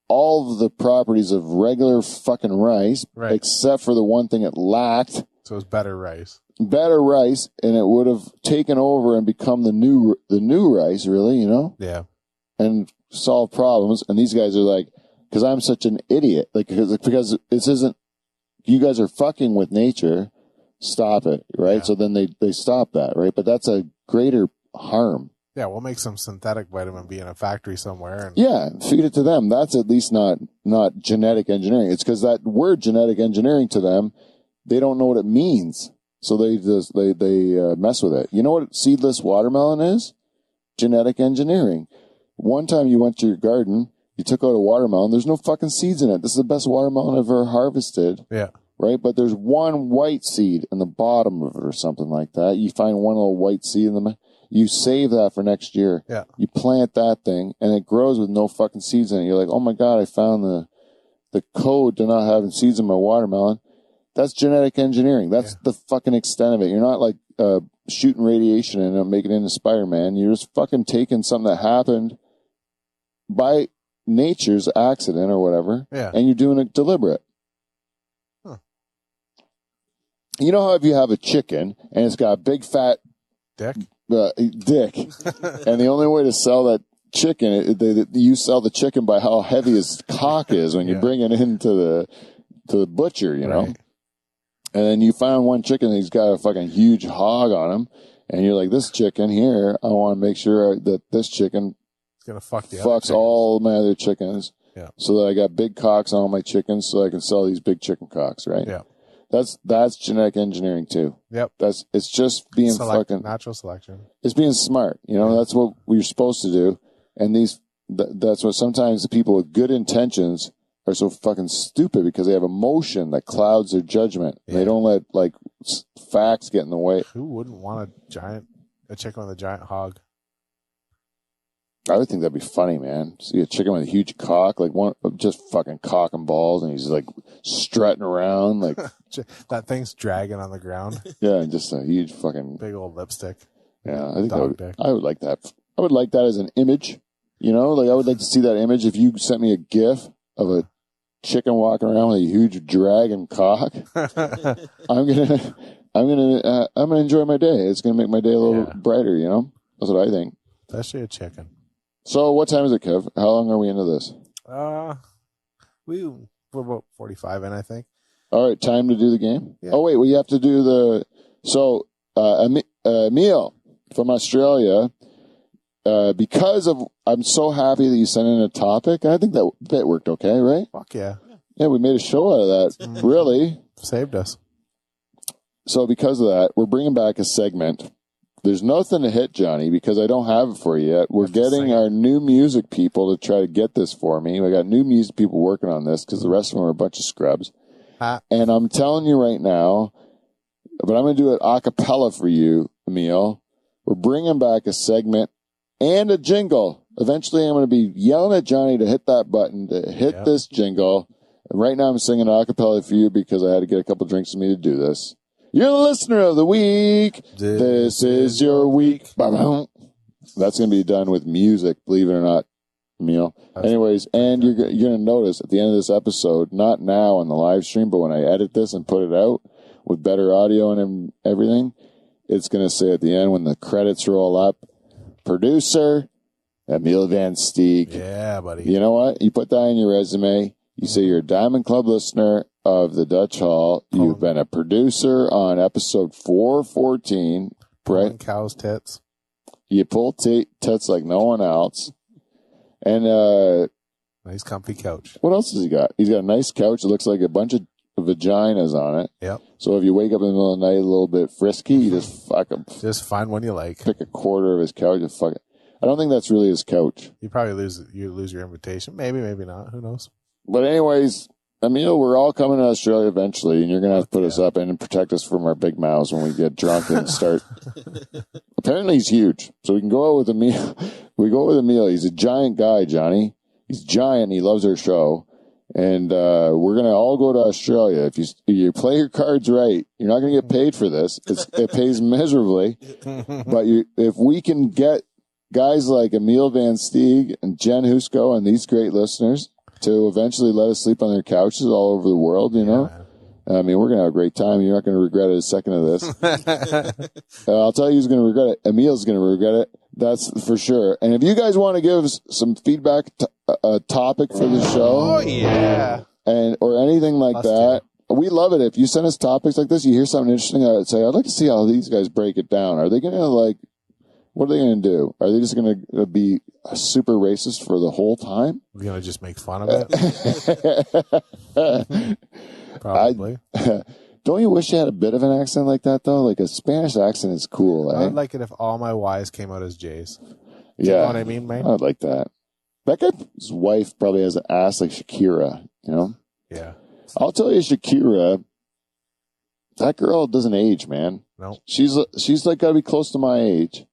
all of the properties of regular fucking rice, except for the one thing it lacked. So it's better rice. Better rice, and it would have taken over and become the new rice, really, you know? Yeah. And solve problems. And these guys are like, because I'm such an idiot, like because this isn't, you guys are fucking with nature, stop it, right? Yeah. So then they stop that, right? But that's a greater harm. Yeah, we'll make some synthetic vitamin B in a factory somewhere. And yeah, feed it to them. That's at least not genetic engineering. It's because that word genetic engineering to them, they don't know what it means. So they mess with it. You know what seedless watermelon is? Genetic engineering. One time you went to your garden, you took out a watermelon. There's no fucking seeds in it. This is the best watermelon I've ever harvested. Yeah. Right? But there's one white seed in the bottom of it or something like that. You find one little white seed in the you save that for next year. Yeah. You plant that thing, and it grows with no fucking seeds in it. You're like, oh my God, I found the code to not having seeds in my watermelon. That's genetic engineering. That's the fucking extent of it. You're not like shooting radiation and making it into Spider-Man. You're just fucking taking something that happened by nature's accident or whatever, Yeah. and you're doing it deliberate. Huh. You know how if you have a chicken and it's got a big fat Dick? dick, and the only way to sell that chicken, you sell the chicken by how heavy his cock is when you Yeah. bring it into the butcher, you know? Right. And then you find one chicken, he's got a fucking huge hog on him, and you're like, this chicken here, I want to make sure that this chicken It's going to fuck the other fucks chickens. all my other chickens, Yeah. so that I got big cocks on all my chickens, so I can sell these big chicken cocks, right? Yeah. That's genetic engineering too. Yep. It's just being fucking, natural selection. it's being smart, you know. That's what we're supposed to do, and that's what sometimes the people with good intentions are so fucking stupid because they have emotion that clouds their judgment. Yeah. They don't let like facts get in the way. Who wouldn't want a chicken with a giant hog? I would think that'd be funny, man. See a chicken with a huge cock, like one just fucking cock and balls, and he's like strutting around, like That thing's dragging on the ground. yeah, and just a huge fucking Big old lipstick. yeah. I think Dog dick. I would like that. I would like that as an image, you know. Like I would like to see that image. If you sent me a GIF of a chicken walking around with a huge dragon cock, I'm gonna enjoy my day. It's gonna make my day a little Yeah. brighter, you know. That's what I think. Especially a chicken. So, what time is it, Kev? How long are we into this? We're about 45 in, I think. All right, time to do the game. Yeah. Oh wait, we have to do the. So, Emiel from Australia. Because of, I'm so happy that you sent in a topic. I think that worked okay, right? Fuck yeah. Yeah, we made a show out of that. Really. Saved us. So because of that, we're bringing back a segment. There's nothing to hit, Johhny, because I don't have it for you yet. We're Have to sing getting it. our new music people to try to get this for me. We got new music people working on this because the rest of them are a bunch of scrubs. And I'm telling you right now, but I'm going to do it a cappella for you, Emiel. We're bringing back a segment and a jingle. Eventually, I'm going to be yelling at Johhny to hit that button, to hit this jingle. And right now, I'm singing a cappella for you because I had to get a couple drinks of me to do this. You're the listener of the week. This is your week. Ba-boom. That's going to be done with music, believe it or not, Emiel. Anyways, and you're going to notice at the end of this episode, not now on the live stream, but when I edit this and put it out with better audio and everything, it's going to say at the end when the credits roll up, producer, Emiel Van Steeg. Yeah, buddy. You know what? You put that in your resume. You say you're a Diamond Club listener of the Dutch Hall. You've been a producer on episode 414, right? Pulling cow's tits. You pull tits like no one else. And Nice comfy couch. what else has he got? He's got a nice couch. It looks like a bunch of vaginas on it. Yep. So if you wake up in the middle of the night a little bit frisky, you just fucking Just find one you like. pick a quarter of his couch and fuck it. I don't think that's really his couch. You probably lose your invitation. Maybe, maybe not. Who knows? But anyways, Emiel, we're all coming to Australia eventually, and you're going to have to put us up and protect us from our big mouths when we get drunk and start. Apparently he's huge, so we can go out with Emiel. We go with Emiel. He's a giant guy, Johhny. He's giant. He loves our show. And we're going to all go to Australia. If you play your cards right, you're not going to get paid for this. It pays miserably. But if we can get guys like Emiel Van Steeg and Jen Husko and these great listeners to eventually let us sleep on their couches all over the world, you know? I mean, we're going to have a great time. You're not going to regret it a second of this. I'll tell you who's going to regret it. Emiel's going to regret it. That's for sure. And if you guys want to give us some feedback, a topic for the show, Oh, yeah. or anything like that, we love it. If you send us topics like this, you hear something interesting, I'd say, I'd like to see how these guys break it down. Are they going to what are they going to do? Are they just going to be super racist for the whole time? We're going to just make fun of it? Probably. Don't you wish you had a bit of an accent like that, though? Like a Spanish accent is cool, eh? I'd like it if all my Y's came out as J's. Yeah. You know what I mean, man? I'd like that. That guy's wife probably has an ass like Shakira, you know? Yeah. I'll tell you, Shakira, that girl doesn't age, man. No. She's like got to be close to my age.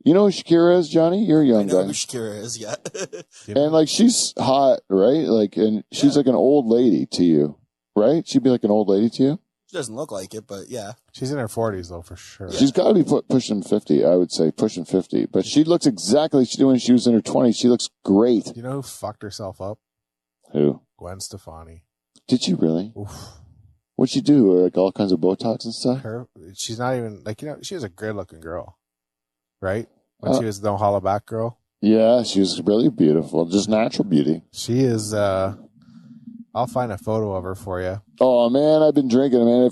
You know who Shakira is, Johhny? You're a I young know guy. who Shakira is, yeah. And like she's hot, right? Like, and she's like an old lady to you, right? She'd be like an old lady to you. She doesn't look like it, but yeah. She's in her 40s, though, for sure. She's got to be pushing 50, I would say, pushing 50. But she looks exactly like she did when she was in her 20s. She looks great. You know who fucked herself up? Who? Gwen Stefani. Did she really? Oof. What'd she do? Like all kinds of Botox and stuff? She's not even, like, she was a good-looking girl, right? When she was no hollow back girl. Yeah, she was really beautiful. Just natural beauty. She is, I'll find a photo of her for you. Oh, man, I've been drinking. Man,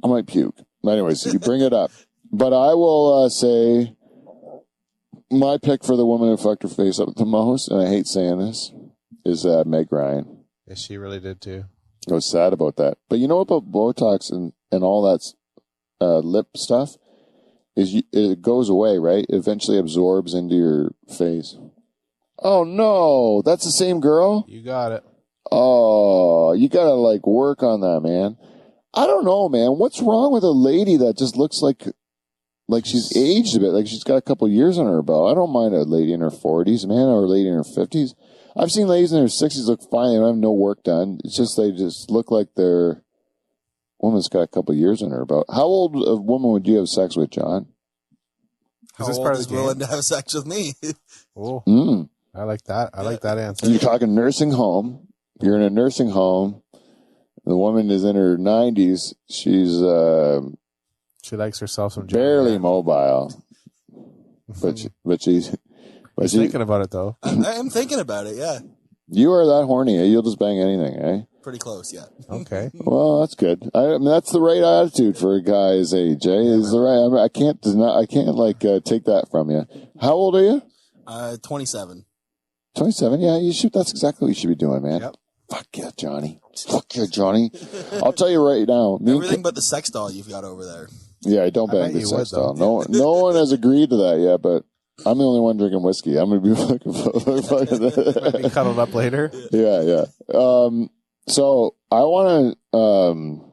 I might puke. Anyways, you bring it up. But I will say my pick for the woman who fucked her face up the most, and I hate saying this, is Meg Ryan. Yeah, she really did, too. I was sad about that. But you know about Botox and all that lip stuff? It goes away, right? It eventually absorbs into your face. Oh, no. That's the same girl? You got it. Oh, you got to, like, work on that, man. I don't know, man. What's wrong with a lady that just looks like she's aged a bit, like she's got a couple years on her belt? I don't mind a lady in her 40s, man, or a lady in her 50s. I've seen ladies in their 60s look fine. They don't have no work done. It's just they just look like their woman's got a couple years on her belt. How old a woman would you have sex with, John? How Is this old part of is the game? willing to have sex with me? Oh, I like that. I like that answer. You're talking nursing home. You're in a nursing home. The woman is in her 90s. She's She likes herself some barely mobile. But she's thinking about it, though. I am thinking about it, yeah. You are that horny, eh? You'll just bang anything, eh? Pretty close, yeah. Okay. Well, that's good. I mean, that's the right attitude for a guy his age, eh? Is the right. I mean, I can't take that from you. How old are you? 27. 27. Yeah, you should. That's exactly what you should be doing, man. Yep. Fuck yeah, Johhny. Fuck yeah, Johhny. I'll tell you right now. Everything but the sex doll you've got over there. Yeah, don't I bang bet the you sex would, doll. though. No one has agreed to that yet, but I'm the only one drinking whiskey. I'm gonna be fucking. Be cuddled up later. Yeah. So I want to.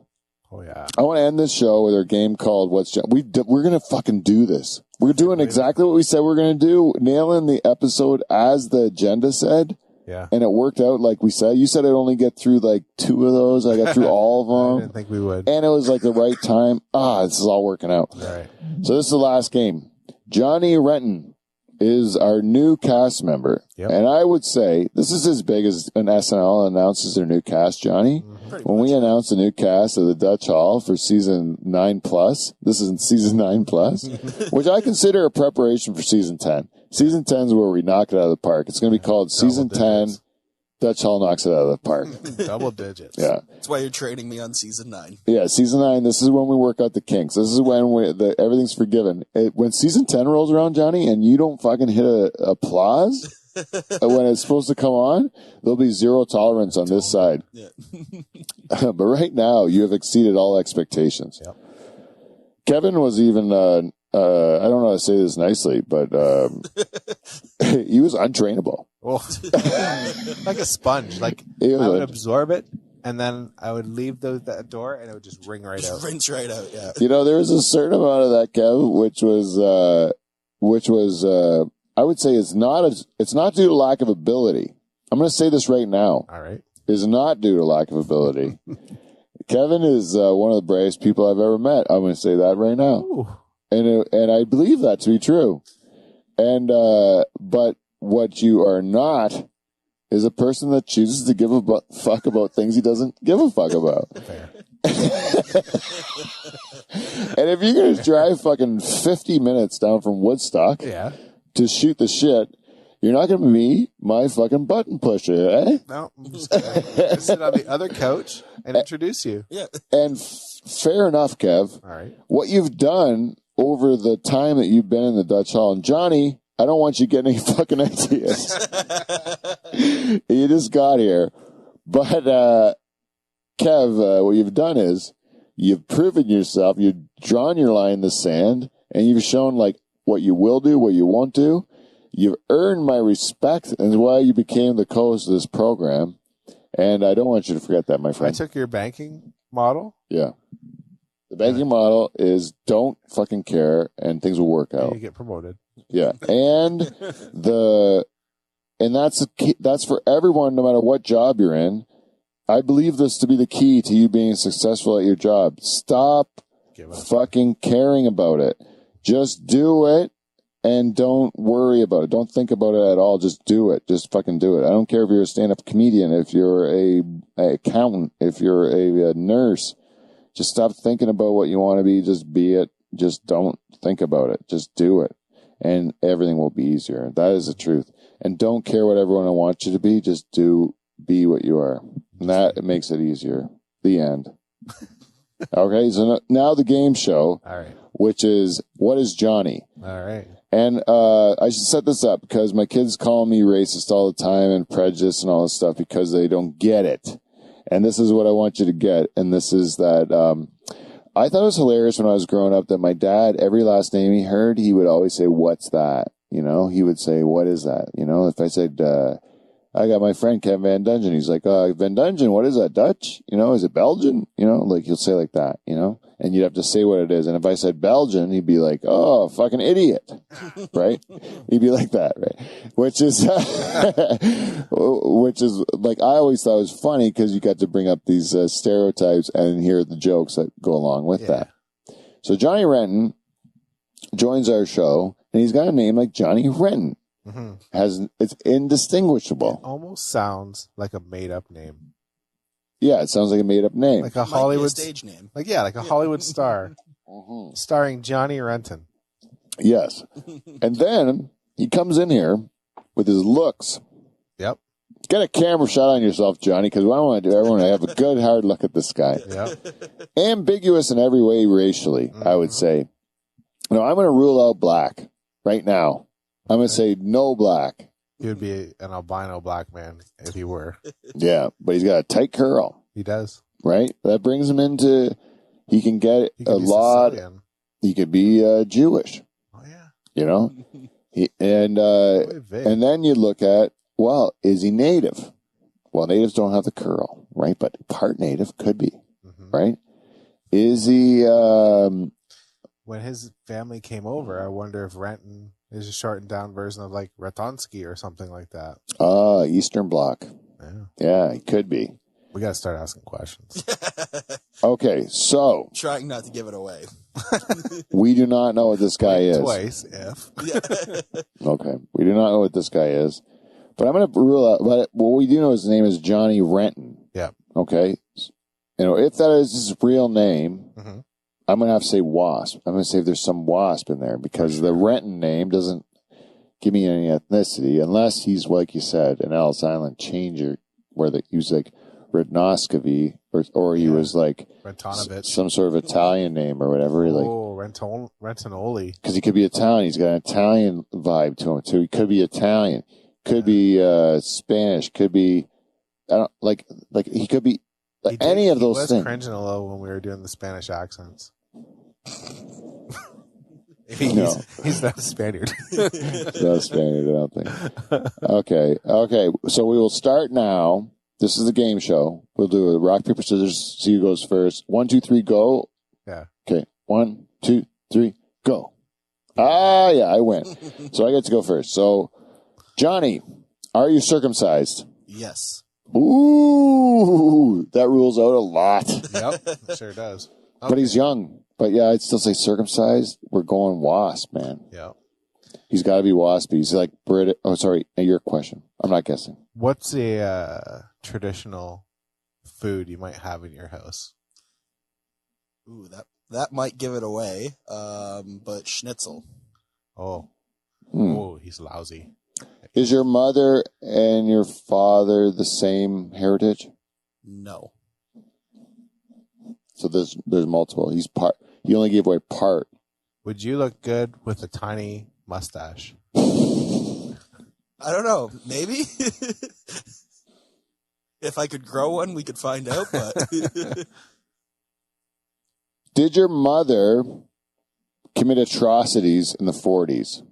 Oh, yeah. I want to end this show with our game called What's We're going to fucking do this. We're doing exactly what we said we're going to do, nailing the episode as the agenda said. Yeah. And it worked out like we said. You said I'd only get through like 2 of those. I got through all of I them. didn't think we would. And it was like the right time. This is all working out. All right. So this is the last game. Johhny Renton is our new cast member. Yep. And I would say this is as big as an SNL announces their new cast, Johhny. When we announced the new cast of the Dutch Hall for season 9+, this is season 9+, which I consider a preparation for season 10. Season 10 is where we knock it out of the park. It's going to be called season 10. Dutch Hall knocks it out of the park. Double digits. Yeah. That's why you're trading me on season 9. Yeah, season 9, this is when we work out the kinks. This is when everything's forgiven. When season 10 rolls around, Johhny, and you don't fucking hit applause when it's supposed to come on, there'll be zero tolerance on this side. Yeah. But right now, you have exceeded all expectations. Yep. Kevin was even, I don't know how to say this nicely, but he was untrainable. Oh. Like a sponge. Like, It was I would a- absorb it, and then I would leave that door, and it would just ring right out. Rinse right out, yeah. You know, there was a certain amount of that, Kev, which was I would say it's not due to lack of ability. I'm going to say this right now. All right. Is not due to lack of ability. Kevin is one of the bravest people I've ever met. I'm going to say that right now. Ooh. And I believe that to be true. And, but what you are not is a person that chooses to give a fuck about things he doesn't give a fuck about. Fair. And if you're going to drive fucking 50 minutes down from Woodstock Yeah. to shoot the shit, you're not going to be my fucking button pusher, eh? No, I'm just gonna sit on the other couch and introduce you. Yeah. And fair enough, Kev. All right. What you've done over the time that you've been in the Dutch Hall, and Johhny, I don't want you getting any fucking ideas. You just got here. But, Kev, what you've done is you've proven yourself, you've drawn your line in the sand, and you've shown like what you will do, what you won't do. You've earned my respect, and why you became the co-host of this program. And I don't want you to forget that, my I friend. took your banking model. Yeah. The banking model is don't fucking care, and things will work And out. you get promoted. Yeah. And that's for everyone, no matter what job you're in. I believe this to be the key to you being successful at your job. Stop fucking caring about it. Just do it and don't worry about it. Don't think about it at all. Just do it. Just fucking do it. I don't care if you're a stand-up comedian, if you're a accountant, if you're a nurse. Just stop thinking about what you want to be. Just be it. Just don't think about it. Just do it. And everything will be easier. That is the truth. And don't care what everyone wants you to be. Just be what you are. And that makes it easier. The end. Okay, so now the game show, All right. which is, what is Johhny? All right. And I should set this up because my kids call me racist all the time and prejudiced and all this stuff because they don't get it. And this is what I want you to get. And this is that I thought it was hilarious when I was growing up that my dad, every last name he heard, he would always say, "What's that?" You know, he would say, "What is that?" You know, if I said, I got my friend Kevin Van Dungen. He's like, Van Dungen, what is that, Dutch? You know, is it Belgian? You know, like he'll say like that, you know, and you'd have to say what it is. And if I said Belgian, he'd be like, "Oh, fucking idiot," right? He'd be like that, right? Which is like, I always thought it was funny because you got to bring up these stereotypes and hear the jokes that go along with that. So Johnny Renton joins our show and he's got a name like Johnny Renton. Mm-hmm. It's indistinguishable. It almost sounds like a made-up name. Yeah, it sounds like a made-up name. Like a Hollywood stage name. like a Hollywood star, starring Johnny Renton. Yes, and then he comes in here with his looks. Yep. Get a camera shot on yourself, Johnny, because what I want to do, everyone, I have a good hard look at this guy. Yep. Ambiguous in every way racially, I would say. No, I'm going to rule out black right now. I'm going to say no black. He would be an albino black man if he were. Yeah, but he's got a tight curl. He does. Right? That brings him into, he can get He could a be lot. Sicilian. He could be Jewish. Oh, yeah. You know? And then you look at, well, is he native? Well, natives don't have the curl, right? But part native could be, right? Is he... when his family came over, I wonder if Renton is a shortened down version of like Ratonsky or something like that. Eastern Bloc. Yeah, he could be. We got to start asking questions. Okay, so. Trying not to give it away. We do not know what this guy is. Twice, if. Okay, we do not know what this guy is. But I'm going to rule out, but what we do know his name is Johnny Renton. Yeah. Okay. You know, if that is his real name, I'm going to have to say Wasp. I'm going to say if there's some Wasp in there because the Renton name doesn't give me any ethnicity unless he's, like you said, an Ellis Island changer where he was like Rednoscovy or he was like some sort of Italian name or whatever. Rentonoli. Because he could be Italian. He's got an Italian vibe to him too. He could be Italian. Could be Spanish. Could be, I don't like he could be any of those things. He was cringing a little when we were doing the Spanish accents. He's not a Spaniard. He's not a Spaniard, I don't think. Okay. So we will start now. This is the game show. We'll do a rock, paper, scissors. See who goes first. 1, 2, 3, go. Yeah. Okay. 1, 2, 3, go. Yeah, I win. So I get to go first. So, Johnny, are you circumcised? Yes. Ooh, that rules out a lot. Yep, sure does. Okay. But he's young. But yeah, I'd still say circumcised. We're going Wasp, man. Yeah. He's got to be waspy. He's like British. Oh, sorry. Your question. I'm not guessing. What's a traditional food you might have in your house? Ooh, that might give it away. But schnitzel. Oh, he's lousy. Is your mother and your father the same heritage? No. So there's multiple. He only gave away part. Would you look good with a tiny mustache? I don't know. Maybe. If I could grow one, we could find out. But did your mother commit atrocities in the 40s?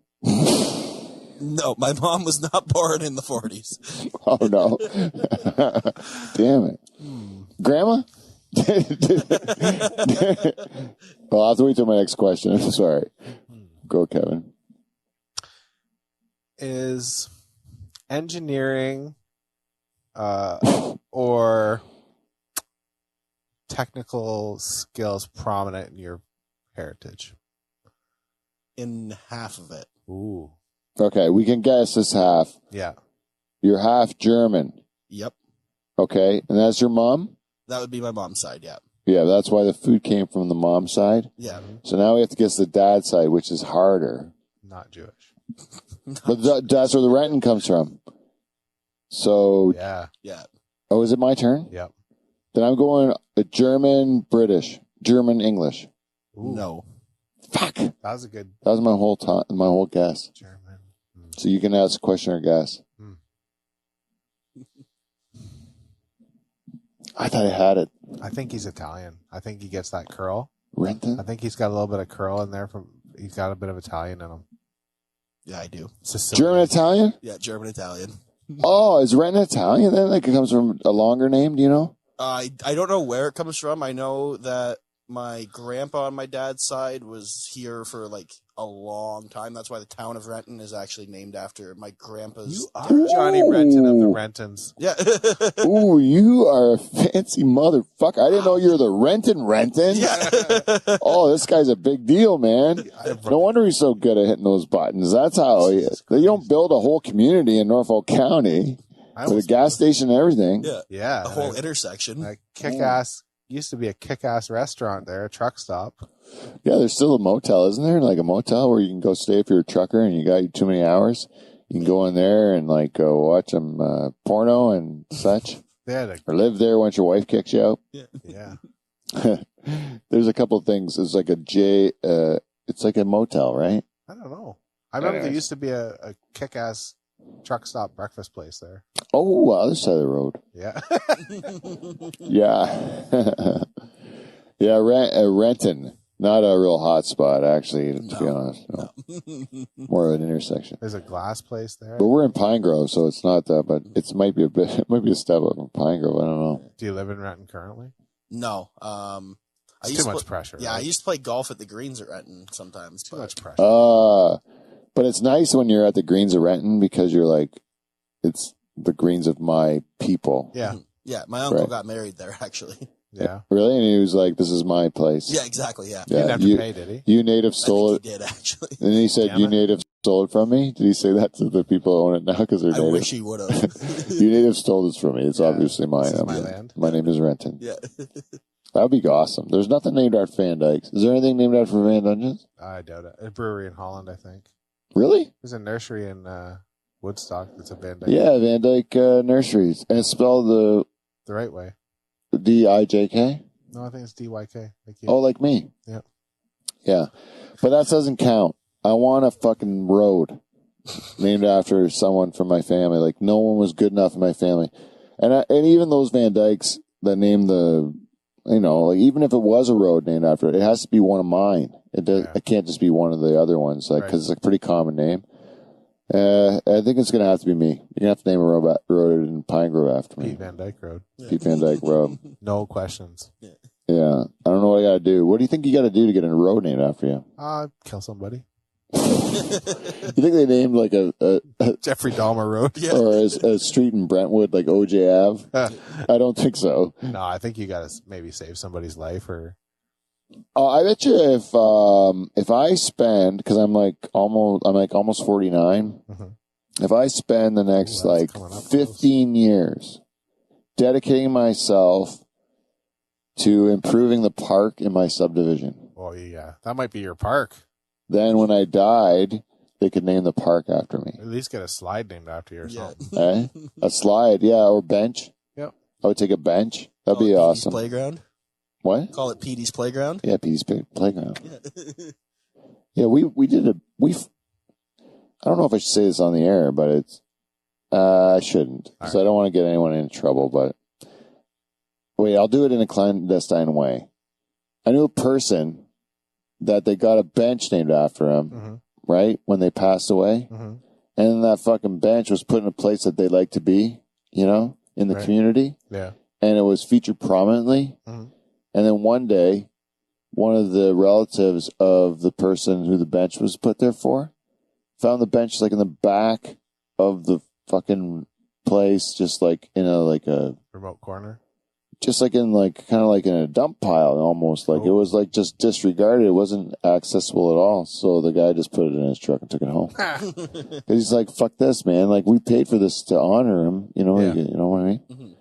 No, my mom was not born in the 40s. Oh, no. Damn it. Grandma? Well, I'll have to wait till my next question. I'm sorry. Go, Kevin. Is engineering or technical skills prominent in your heritage? In half of it. Ooh. Okay, we can guess this half. Yeah. You're half German. Yep. Okay, and that's your mom? That would be my mom's side, yeah. Yeah, that's why the food came from the mom side. Yeah. So now we have to guess the dad side, which is harder. Not Jewish. But that's where the Renton comes from. So, Yeah. Yeah. oh, is it my turn? Yep. Then I'm going German, British, German, English. Ooh. No. Fuck. That That was a good was my whole time, my whole guess. German. So you can ask a question or guess. Hmm. I thought I had it. I think he's Italian. I think he gets that curl. Renton? I think he's got a little bit of curl in there. He's got a bit of Italian in him. Yeah, I do. Sicilian. German, Italian? Yeah, German, Italian. Oh, is Renton Italian then? Like it comes from a longer name, do you know? I don't know where it comes from. I know that my grandpa on my dad's side was here for like a long time. That's why the town of Renton is actually named after my grandpa's. You are Johnny Renton of the Rentons. Yeah. Ooh, you are a fancy motherfucker. I didn't know you were the Renton. Yeah. Oh, this guy's a big deal, man. No wonder he's so good at hitting those buttons. That's how he is. You don't build a whole community in Norfolk County with a gas station and everything. Yeah. Yeah. A whole intersection. A kick-ass, used to be a kick-ass restaurant there, a truck stop. Yeah, there's still a motel, isn't there? Like a motel where you can go stay if you're a trucker and you got too many hours. You can go in there and like go watch some porno and such. They had a, Or live there once your wife kicks you out. yeah. There's a couple of things. It's like it's like a motel, right? I don't know. I remember there used to be a kick-ass truck stop breakfast place there. Oh, other side of the road. Yeah. Yeah. Yeah, Renton. Not a real hot spot, actually, to be honest. No. More of an intersection. There's a glass place there. But we're in Pine Grove, so it's not that, but it might be a step up from Pine Grove. I don't know. Do you live in Renton currently? No. It's too much pressure. Yeah, right? I used to play golf at the greens at Renton sometimes. Too but- much pressure. But it's nice when you're at the Greens of Renton because you're like, it's the Greens of my people. Yeah. Yeah, my uncle Right. got married there, actually. Yeah. Really? And he was like, this is my place. Yeah, exactly, yeah. He didn't have to pay, did he? You native stole I it. think he did, actually. And he said, Damn you it. native stole it from me? Did he say that to the people who own it now because they're I native? wish he would have. You native stole this from me. It's Yeah. obviously mine. This is my land. My name is Renton. Yeah. That would be awesome. There's nothing named after Van Dykes. Is there anything named after Van Dungeons? I doubt it. A brewery in Holland, I think. Really? There's a nursery in Woodstock that's a Van Dyke. Yeah, Van Dyke Nurseries. And it's spelled The right way. D-I-J-K? No, I think it's DYK. Like you. Oh, like me. Yeah. Yeah. But that doesn't count. I want a fucking road named after someone from my family. Like, no one was good enough in my family. And even those Van Dykes that named like, even if it was a road named after it, it has to be one of mine. It can't just be one of the other ones, like, because it's a pretty common name. I think it's going to have to be me. You're going to have to name a road in Pine Grove after me. Pete Van Dyke Road. Pete Van Dyke Road. No questions. Yeah. I don't know what I got to do. What do you think you got to do to get a road named after you? Kill somebody. You think they named like a Jeffrey Dahmer Road. Yeah. or a street in Brentwood like OJ Ave? I don't think so. No, I think you got to maybe save somebody's life or. I bet you if I spend, because I'm almost 49. Mhm. If I spend the next Ooh, that's coming up 15 years dedicating myself to improving the park in my subdivision, Oh, yeah. That might be your park. then when I died, they could name the park after me. At least get a slide named after you or Yeah. something. Eh? A slide, yeah, or bench. Yep. I would take a bench. That'd be Call it Petey's awesome. Playground. What? Call it Petey's Playground. Yeah, Petey's Playground. Yeah, I don't know if I should say this on the air, but it's, I shouldn't. All So I don't want to get anyone in trouble, but wait, I'll do it in a clandestine way. I knew a person that they got a bench named after him, Mm-hmm. right? When they passed away. Mm-hmm. And that fucking bench was put in a place that they like to be, in the Right. community. Yeah. And it was featured prominently. Mhm. And then one day, one of the relatives of the person who the bench was put there for found the bench like in the back of the fucking place, just like in a Remote corner. just like in like kind of like in a dump pile almost. Like it was like just disregarded. It wasn't accessible at all. So the guy just put it in his truck and took it home. 'Cause he's like, fuck this, man. Like we paid for this to honor him. You know, you know what I mean? Mm-hmm.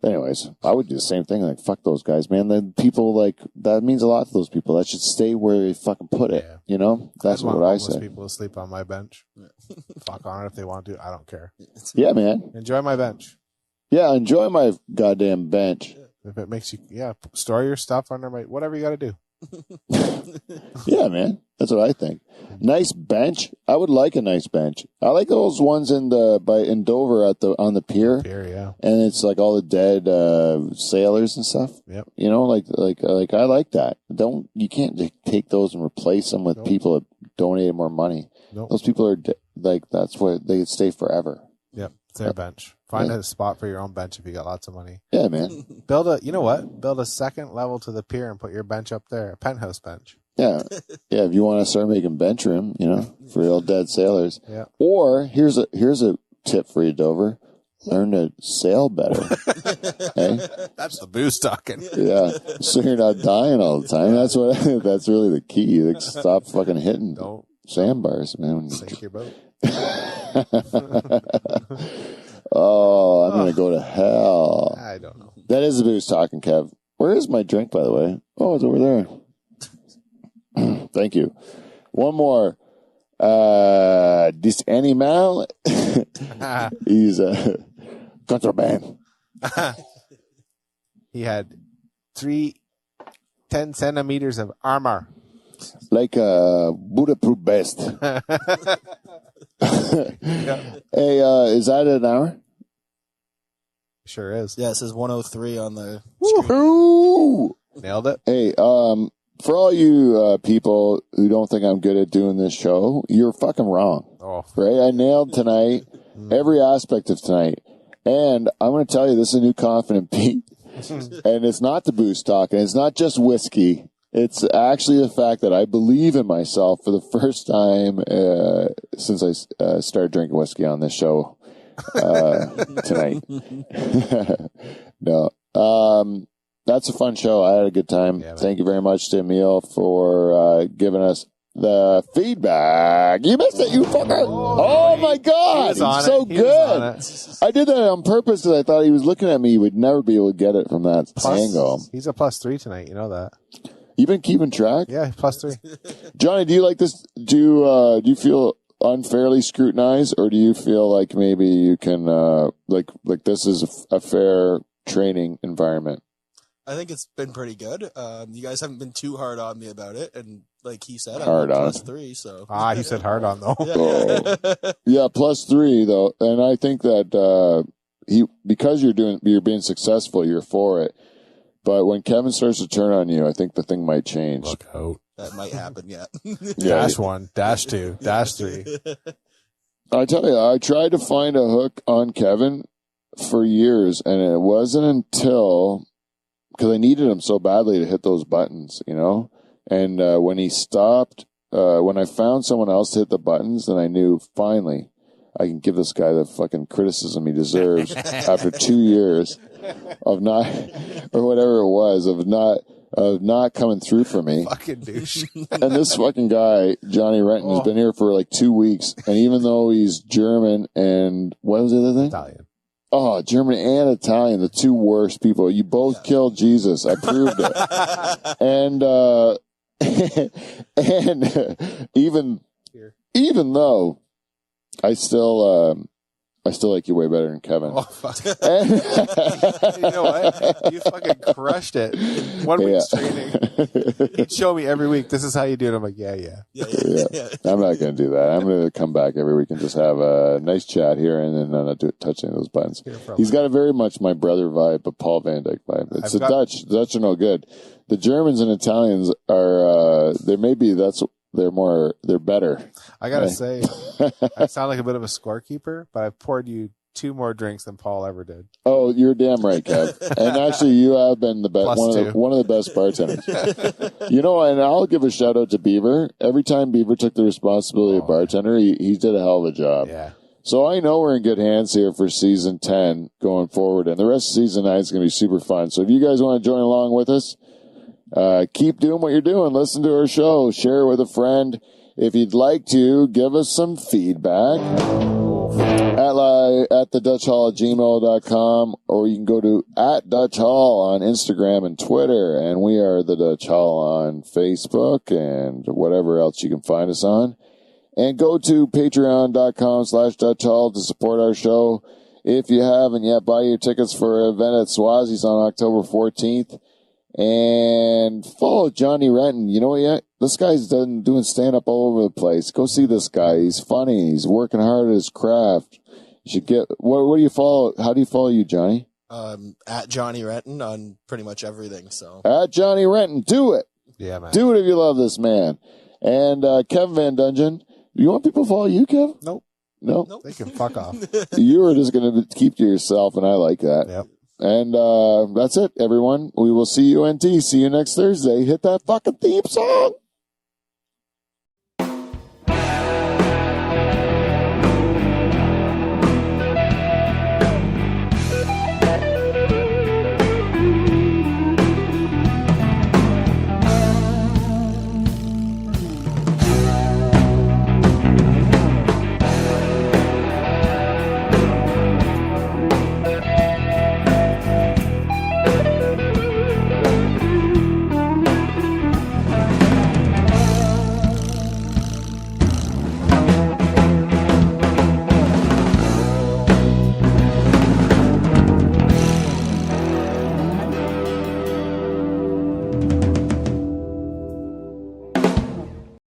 Anyways, I would do the same thing. Like, fuck those guys, man. The people, like, that means a lot to those people. That should stay where they fucking put it. You know? That's what I say. People to sleep on my bench. Fuck on it if they want to. I don't care. Yeah, man. Enjoy my bench. Yeah, enjoy my goddamn bench. If it makes you, store your stuff under my, whatever you got to do. Yeah, man. That's what I think. Nice bench. I would like a nice bench. I like those ones in Dover on the pier. Yeah. And it's like all the dead sailors and stuff. Yep. You know, like I like that. You can't take those and replace them with people that donated more money. Nope. Those people are that's what they stay forever. Yep. It's their bench. Find a spot for your own bench if you got lots of money. Yeah, man. Build a second level to the pier and put your bench up there, a penthouse bench. Yeah. Yeah, if you want to start making bench room, you know, for real dead sailors. Yeah. Or here's a tip for you, Dover. Learn to sail better. Hey? That's the booze talking. Yeah. So you're not dying all the time. That's really the key. Like, stop fucking hitting sandbars, man. Sink your boat. Oh, I'm gonna go to hell. I don't know. That is the booze talking, Kev. Where is my drink, by the way? Oh, it's over there. Thank you. One more. This animal, he's contraband. He had 10 centimeters of armor. Like a bulletproof vest. Hey, is that an hour? Sure is. Yeah, it says 103 on the screen. Woohoo! Nailed it. Hey, for all you people who don't think I'm good at doing this show, you're fucking wrong. Oh. Right? I nailed tonight, every aspect of tonight. And I'm going to tell you, this is a new Confident Pete. And it's not the booze talk, and it's not just whiskey. It's actually the fact that I believe in myself for the first time since I started drinking whiskey on this show tonight. No. That's a fun show. I had a good time. Yeah, thank you very much to Emiel for giving us the feedback. You missed it, you fucker. Oh my God. He's so good. I did that on purpose because I thought he was looking at me. He would never be able to get it from that angle. He's a +3 tonight. You know that. You've been keeping track? Yeah, +3. Johhny, do you like this? Do you feel unfairly scrutinized, or do you feel like maybe you can like this is a fair training environment? I think it's been pretty good. You guys haven't been too hard on me about it, and like he said, hard I'm on. +3. So he said hard on though. Yeah, +3 though, and I think that because you're being successful, you're for it. But when Kevin starts to turn on you, I think the thing might change. Look out. That might happen, yeah. -1, -2, -3. I tell you, I tried to find a hook on Kevin for years, and it wasn't until, because I needed him so badly to hit those buttons, you know? And when he stopped, when I found someone else to hit the buttons, then I knew, finally, I can give this guy the fucking criticism he deserves after 2 years of not, or whatever it was, of not coming through for me. Fucking douche. And this fucking guy, Johhny Renton, has been here for like 2 weeks, and even though he's German and what was the other thing? Italian. Oh, German and Italian, the two worst people. You both killed Jesus. I proved it. And and even though I still like you way better than Kevin. Oh, fuck. You know what? You fucking crushed it. 1 week's training. He'd show me every week, this is how you do it. I'm like, yeah. I'm not going to do that. I'm going to come back every week and just have a nice chat here and then not touch any of those buttons. He's got a very much my brother vibe, but Paul Van Dyke vibe. It's Dutch. The Dutch are no good. The Germans and Italians are, they're better. I gotta say, I sound like a bit of a scorekeeper, but I poured you 2 more drinks than Paul ever did. Oh, you're damn right, Kev. And actually, you have been the best, one of the best bartenders. You know, and I'll give a shout out to Beaver. Every time Beaver took the responsibility of bartender, he did a hell of a job. Yeah. So I know we're in good hands here for season 10 going forward, and the rest of season 9 is going to be super fun. So if you guys want to join along with us, keep doing what you're doing. Listen to our show. Share it with a friend. If you'd like to, give us some feedback at thedutchhall@gmail.com, or you can go to @DutchHall on Instagram and Twitter, and we are the Dutch Hall on Facebook and whatever else you can find us on. And go to patreon.com/DutchHall to support our show. If you haven't yet, buy your tickets for an event at Swazi's on October 14th. And follow Johhny Renton. You know what yet? This guy's doing stand-up all over the place. Go see this guy. He's funny. He's working hard at his craft. You should get, what do you follow? How do you follow you, Johhny? At Johhny Renton on pretty much everything. So At Johhny Renton. Do it. Yeah, man. Do it if you love this man. And Kevin Van Dungeon. You want people to follow you, Kev? Nope. No? Nope. They can fuck off. You were just going to keep to yourself, and I like that. Yep. And that's it, everyone. We will see you, NT. See you next Thursday. Hit that fucking theme song.